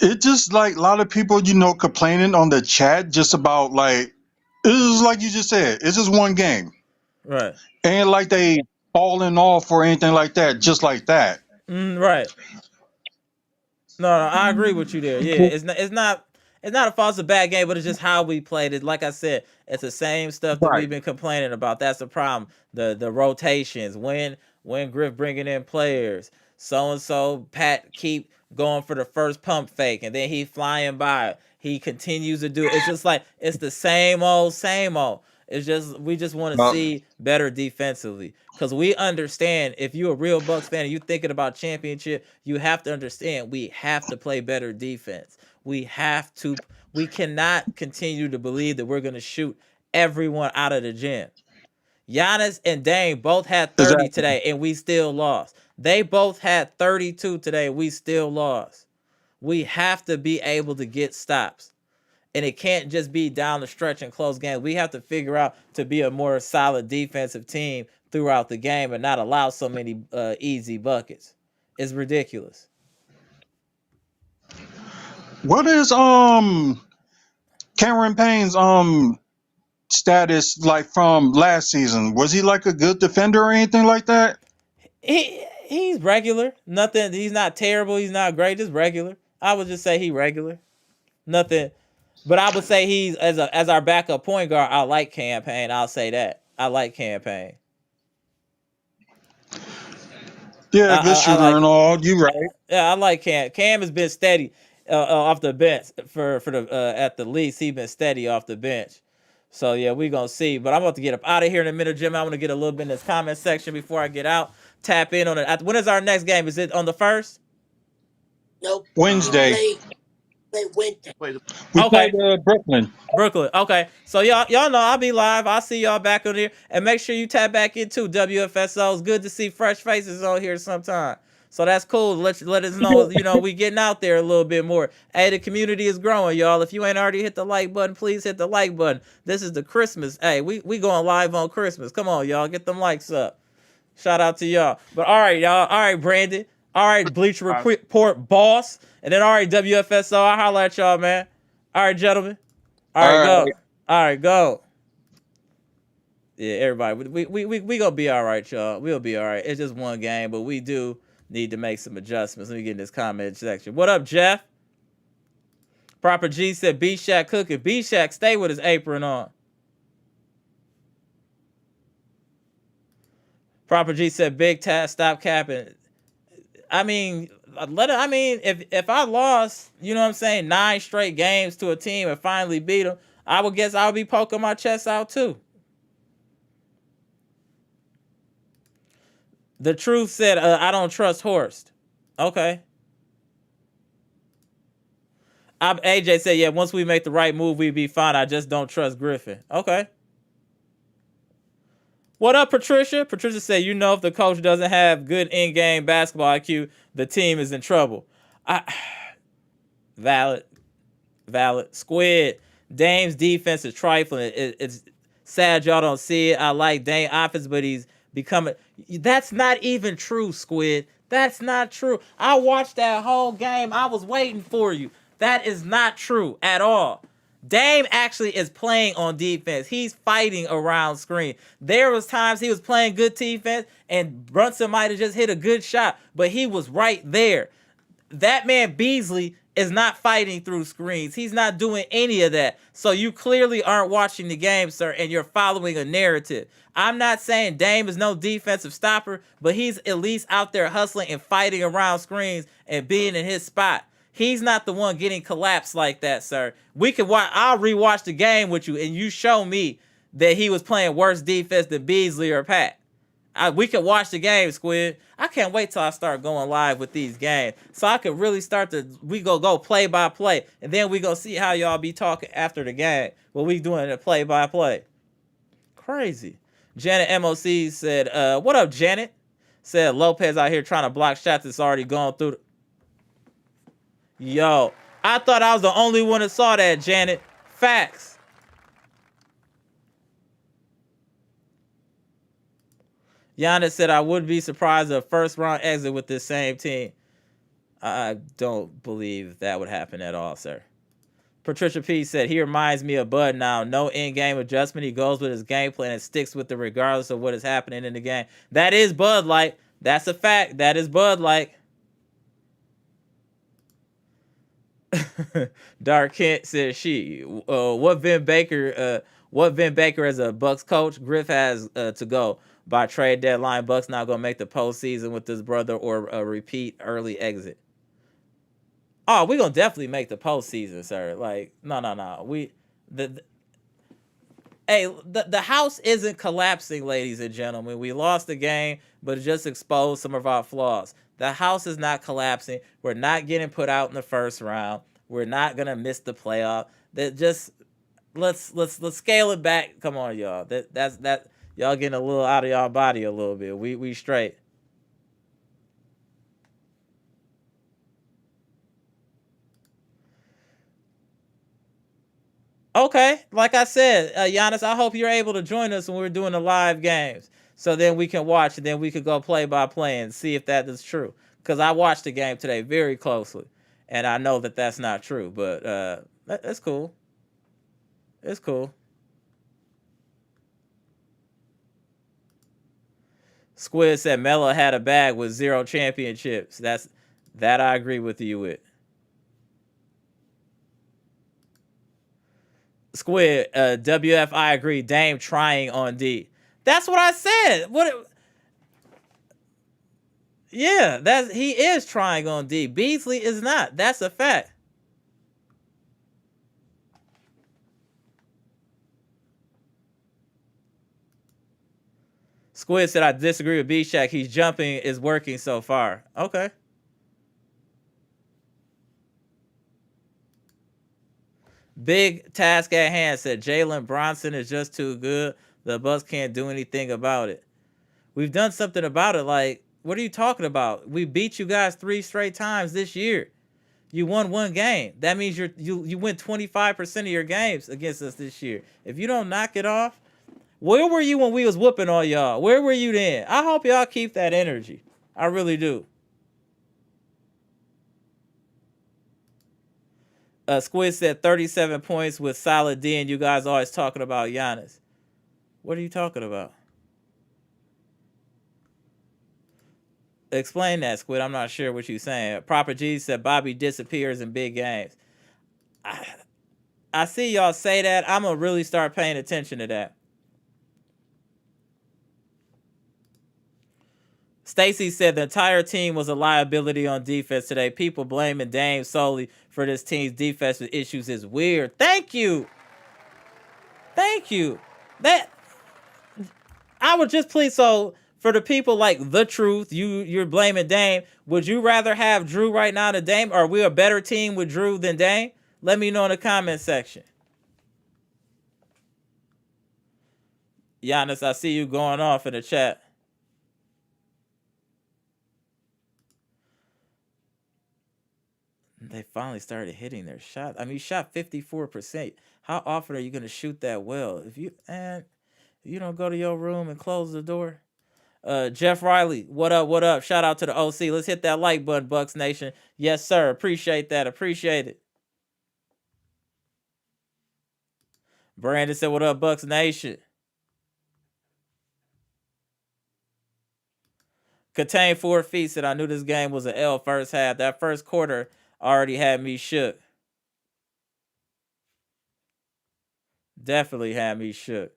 It just like a lot of people, complaining on the chat just about like it is like you just said. It's just one game, Right. ain't like they falling off or anything like that. Just like that. Right. No, I agree with you there. Yeah, it's not a false or bad game, but it's just how we played it. Like I said, it's the same stuff that Right. we've been complaining about. That's the problem. The rotations, when Griff bringing in players, so and so Pat keep going for the first pump fake, and then he flying by. He continues to do it. It's just like it's the same old, same old. It's just we just want to Uh, see better defensively because we understand if you're a real Bucks fan and you're thinking about championship, you have to understand we have to play better defense. We have to. We cannot continue to believe that we're going to shoot everyone out of the gym. Giannis and Dame both had 30 exactly. today, and we still lost. They both had 32 today. We still lost. We have to be able to get stops. And it can't just be down the stretch and close games. We have to figure out to be a more solid defensive team throughout the game and not allow so many easy buckets. It's ridiculous. What is Cameron Payne's status like from last season? Was he like a good defender or anything like that? He's regular. Nothing. He's not terrible. He's not great. Just regular. I would just say he regular. Nothing. But I would say he's as our backup point guard. I like Cam Payne. I'll say that. I like Cam Payne. Yeah, good I shooter like. and all. You right. Yeah, I like Cam. Cam has been steady off the bench for the at the least. He's been steady off the bench. So yeah, we gonna see. But I'm about to get up out of here in a minute, Jim. I want to get a little bit in this comment section before I get out. Tap in on it. When is our next game? Is it on the 1st? Nope. Wednesday. Play Wednesday. Play the We Okay. played Brooklyn. Brooklyn. Okay. So y'all know I'll be live. I'll see y'all back on here. And make sure you tap back into WFSO. It's good to see fresh faces on here sometime. So that's cool. Let us know, we getting out there a little bit more. Hey, the community is growing, y'all. If you ain't already hit the like button, please hit the like button. This is the Christmas. Hey, we going live on Christmas. Come on, y'all. Get them likes up. Shout out to y'all. But all right, y'all. All right, Brandon. All right, Bleacher Report boss. And then all right, WFSO. I'll holler at y'all, man. All right, gentlemen. All right, All go. right. All right, go. Yeah, everybody. We gonna be all right, y'all. We'll be all right. It's just one game, but we do need to make some adjustments. Let me get in this comment section. What up, Jeff? Proper G said B Shack cooking. B Shack stay with his apron on. Proper G said Big Tat stop capping. I mean, if I lost, you know what I'm saying, 9 straight games to a team and finally beat them, I would guess I would be poking my chest out too. The truth said, I don't trust Horst. Okay. AJ said, yeah, once we make the right move, we'd be fine. I just don't trust Griffin. Okay. What up, Patricia? Patricia said, if the coach doesn't have good in-game basketball IQ, the team is in trouble. Valid. Squid. Dame's defense is trifling. It's sad y'all don't see it. I like Dame offense, but he's becoming. That's not even true, Squid. That's not true. I watched that whole game. I was waiting for you. That is not true at all. Dame actually is playing on defense. He's fighting around screen. There was times he was playing good defense and Brunson might have just hit a good shot, but he was right there. That man Beasley is not fighting through screens. He's not doing any of that. So you clearly aren't watching the game, sir, and you're following a narrative. I'm not saying Dame is no defensive stopper, but he's at least out there hustling and fighting around screens and being in his spot. He's not the one getting collapsed like that, sir. We can watch. I'll rewatch the game with you, and you show me that he was playing worse defense than Beasley or Pat. We can watch the game, Squid. I can't wait till I start going live with these games, so I can really start to. We go play by play, and then we go see how y'all be talking after the game. What we doing a play by play? Crazy. Janet MOC said, "What up, Janet?" Said Lopez out here trying to block shots that's already gone through. Yo, I thought I was the only one that saw that, Janet. Facts. Giannis said, I would be surprised if a first round exit with this same team. I don't believe that would happen at all, sir. Patricia P said, he reminds me of Bud now. No in-game adjustment. He goes with his game plan and sticks with it regardless of what is happening in the game. That is Bud like. That's a fact. That is Bud like. Dark Kent says what Vin Baker as a Bucks coach, Griff has to go by trade deadline. Bucks not gonna make the postseason with his brother or a repeat early exit. Oh, we're gonna definitely make the postseason, sir. Like, no. The house isn't collapsing, ladies and gentlemen. We lost the game, but it just exposed some of our flaws. The house is not collapsing. We're not getting put out in the first round. We're not gonna miss the playoff. That just let's scale it back. Come on, y'all. That's y'all getting a little out of y'all body a little bit. We straight. Okay, like I said, Giannis, I hope you're able to join us when we're doing the live games, so then we can watch and then we could go play by play and see if that is true. Because I watched the game today very closely, and I know that that's not true, but that's cool. It's cool. Squid said Melo had a bag with 0 championships. That I agree with you with. Squid, WF, I agree. Dame trying on D. That's what I said. Yeah, he is trying on D. Beasley is not. That's a fact. Squid said, I disagree with B-Shack. He's jumping is working so far. Okay. Big task at hand said Jalen Bronson is just too good. The Bucks can't do anything about it. We've done something about it. Like, what are you talking about? We beat you guys 3 straight times this year. You won 1 game. That means you win 25% of your games against us this year. If you don't knock it off, where were you when we was whooping all y'all? Where were you then? I hope y'all keep that energy. I really do. Squid said 37 points with solid D, and you guys always talking about Giannis. What are you talking about? Explain that, Squid. I'm not sure what you're saying. Proper G said Bobby disappears in big games. I see y'all say that. I'm going to really start paying attention to that. Stacy said the entire team was a liability on defense today. People blaming Dame solely for this team's defensive issues is weird. Thank you. That I would just please. So for the people like the truth, you're blaming Dame. Would you rather have Drew right now than Dame? Are we a better team with Drew than Dame? Let me know in the comment section. Giannis, I see you going off in the chat. They finally started hitting their shot. I mean, you shot 54%. How often are you going to shoot that well? If you don't go to your room and close the door. Jeff Riley, what up? Shout out to the OC. Let's hit that like button, Bucks Nation. Yes, sir. Appreciate that. Appreciate it. Brandon said, what up, Bucks Nation? Contain 4 feet said, I knew this game was an L first half. That first quarter already had me shook. Definitely had me shook.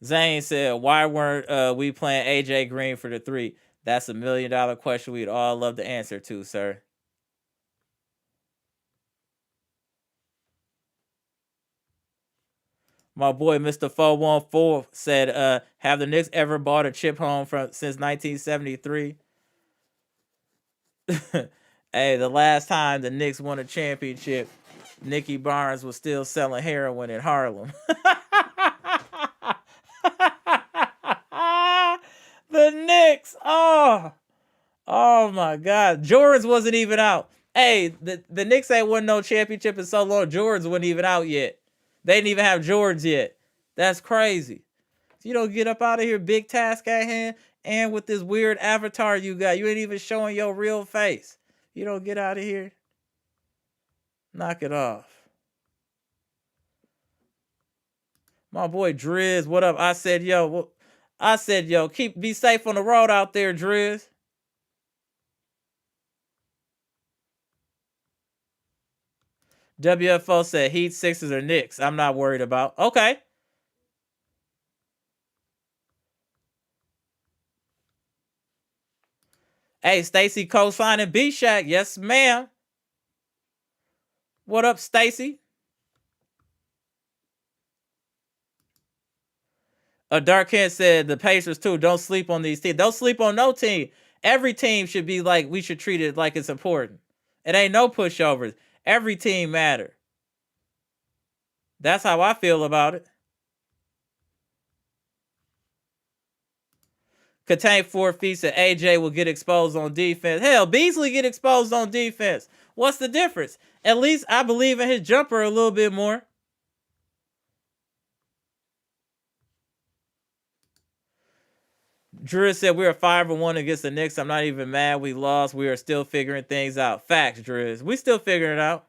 Zane said, why weren't we playing AJ Green for the 3? That's $1 million question we'd all love to answer to, sir. My boy Mr. 414 said, have the Knicks ever bought a chip home since 1973? Hey, the last time the Knicks won a championship, Nicky Barnes was still selling heroin in Harlem. The Knicks. Oh my God. Jordans wasn't even out. Hey, the Knicks ain't won no championship in so long. Jordans wasn't even out yet. They didn't even have Jordans yet. That's crazy. You don't get up out of here, big task at hand, and with this weird avatar you got, you ain't even showing your real face. You don't get out of here. Knock it off. My boy Driz, what up? I said, yo, be safe on the road out there, Driz. WFO said Heat, Sixers, or Knicks. I'm not worried about. Okay. Hey, Stacy co-signing B-Shack. Yes, ma'am. What up, Stacy? Dark Kent said the Pacers too. Don't sleep on these teams. Don't sleep on no team. Every team should be like, we should treat it like it's important. It ain't no pushovers. Every team matter. That's how I feel about it. Contain 4 feet said AJ will get exposed on defense. Hell, Beasley get exposed on defense. What's the difference? At least I believe in his jumper a little bit more. Drew said we are 5-1 against the Knicks. I'm not even mad we lost. We are still figuring things out. Facts, Drew. We still figuring it out.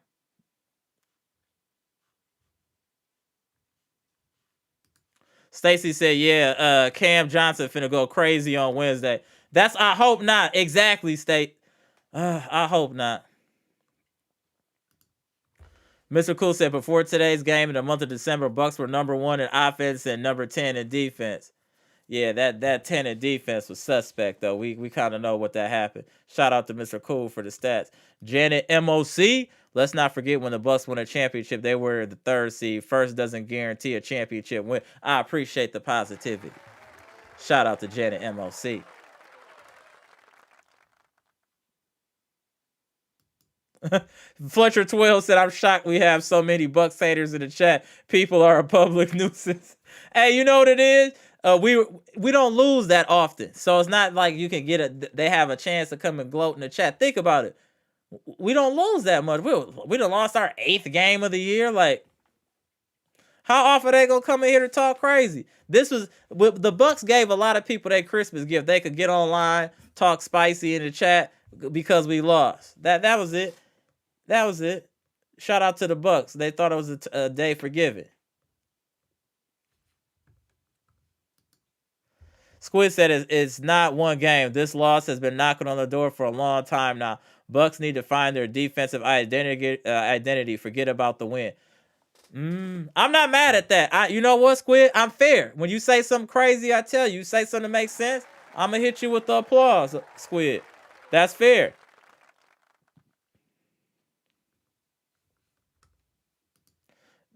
Stacy said, yeah, Cam Johnson finna go crazy on Wednesday. I hope not. Exactly, State. I hope not. Mr. Cool said, before today's game in the month of December, Bucks were number 1 in offense and number 10 in defense. Yeah, that 10 in defense was suspect, though. We kind of know what that happened. Shout out to Mr. Cool for the stats. Janet MOC, let's not forget when the Bucks won a championship, they were the 3rd seed. First doesn't guarantee a championship win. I appreciate the positivity. Shout out to Janet MOC. Fletcher 12 said, I'm shocked we have so many Bucks haters in the chat. People are a public nuisance. Hey, you know what it is? We don't lose that often, so it's not like you can they have a chance to come and gloat in the chat. Think about it. We don't lose that much. We done lost our 8th game of the year. Like, how often are they gonna come in here to talk crazy? The Bucks gave a lot of people their Christmas gift. They could get online, talk spicy in the chat because we lost. That was it. That was it. Shout out to the Bucks. They thought it was a day for giving. Squid said it's not one game. This loss has been knocking on the door for a long time now. Bucks need to find their defensive identity. Forget about the win. I'm not mad at that. You know what, Squid? I'm fair. When you say something crazy, I tell you say something that makes sense, I'm going to hit you with the applause, Squid. That's fair.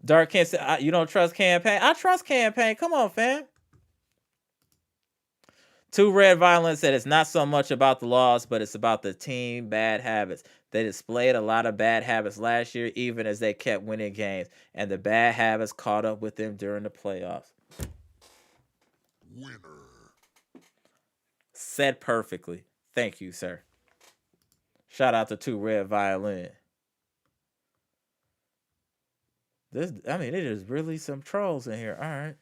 Dark Kent said, you don't trust Campaign? I trust Campaign. Come on, fam. Two Red Violence said it's not so much about the loss, but it's about the team bad habits. They displayed a lot of bad habits last year, even as they kept winning games, and the bad habits caught up with them during the playoffs. Winner. Said perfectly. Thank you, sir. Shout out to Two Red Violin. It is really some trolls in here. All right.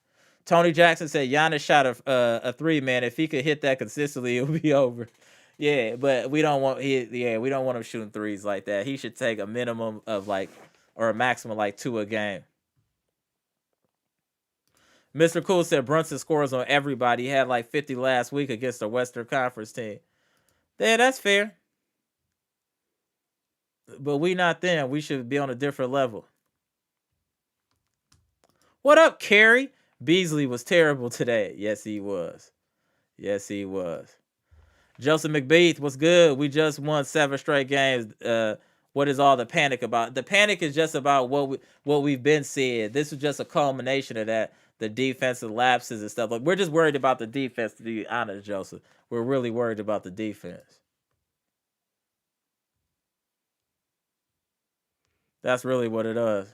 Tony Jackson said Giannis shot a 3, man. If he could hit that consistently, it would be over. Yeah, but we don't want him shooting 3s like that. He should take a minimum of or a maximum of 2 a game. Mr. Cool said Brunson scores on everybody. He had 50 last week against the Western Conference team. Yeah, that's fair. But we not them. We should be on a different level. What up, Carrie? Beasley was terrible today. Yes, he was. Yes, he was. Joseph McBeath, what's good? We just won 7 straight games. What is all the panic about? The panic is just about what we've been seeing. This is just a culmination of that. The defensive lapses and stuff. Like, we're just worried about the defense, to be honest, Joseph. We're really worried about the defense. That's really what it is.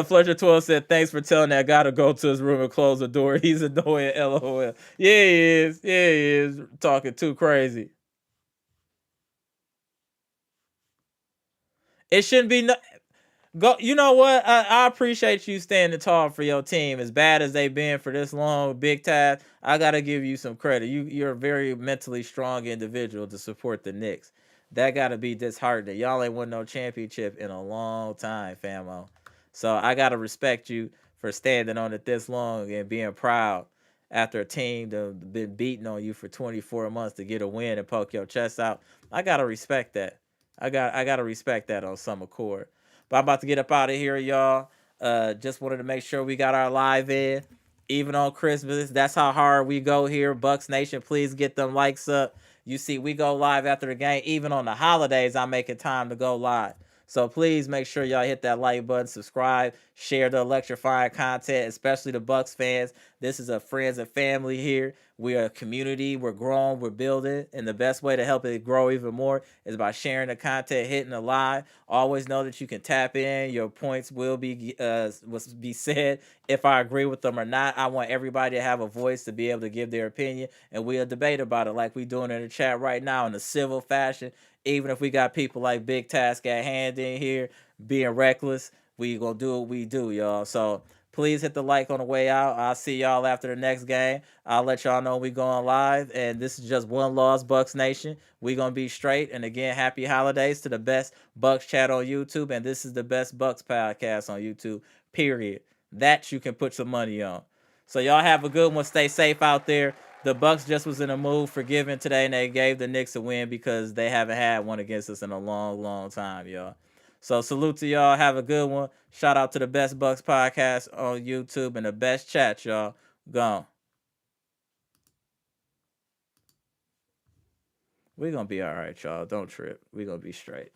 Fletcher 12 said, "Thanks for telling that guy to go to his room and close the door. He's annoying." LOL. Yeah, he is. Yeah, he is talking too crazy. It shouldn't be. No, go. You know what? I appreciate you standing tall for your team. As bad as they've been for this long, big time, I gotta give you some credit. You're a very mentally strong individual to support the Knicks. That gotta be disheartening. Y'all ain't won no championship in a long time, famo. So I gotta respect you for standing on it this long and being proud after a team that been beating on you for 24 months to get a win and poke your chest out. I gotta respect that. I gotta respect that on some accord. But I'm about to get up out of here, y'all. Just wanted to make sure we got our live in. Even on Christmas, that's how hard we go here. Bucks Nation, please get them likes up. You see, we go live after the game. Even on the holidays, I'm making time to go live. So please make sure y'all hit that like button, subscribe, share the electrifying content, especially the Bucks fans. This is a friends and family here. We are a community. We're growing. We're building. And the best way to help it grow even more is by sharing the content, hitting the live. Always know that you can tap in. Your points will be said if I agree with them or not. I want everybody to have a voice to be able to give their opinion, and we'll debate about it like we doing in the chat right now in a civil fashion. Even if we got people like Big Task at Hand in here being reckless, we gonna do what we do, y'all. So please hit the like on the way out. I'll see y'all after the next game. I'll let y'all know we going live. And this is just one loss, Bucks Nation. We gonna be straight. And again, happy holidays to the best Bucks chat on YouTube. And this is the best Bucks podcast on YouTube, period. That you can put some money on. So y'all have a good one. Stay safe out there. The Bucks just was in a mood for giving today, and they gave the Knicks a win because they haven't had one against us in a long, long time, y'all. So salute to y'all. Have a good one. Shout out to the best Bucks podcast on YouTube and the best chat, y'all. Gone. We're gonna be all right, y'all. Don't trip. We're gonna be straight.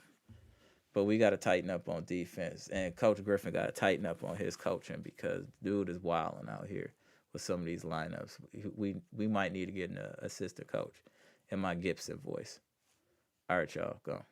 But we gotta tighten up on defense. And Coach Griffin gotta tighten up on his coaching because dude is wilding out here with some of these lineups. We might need to get an assistant coach in my Gibson voice. All right, y'all. Go.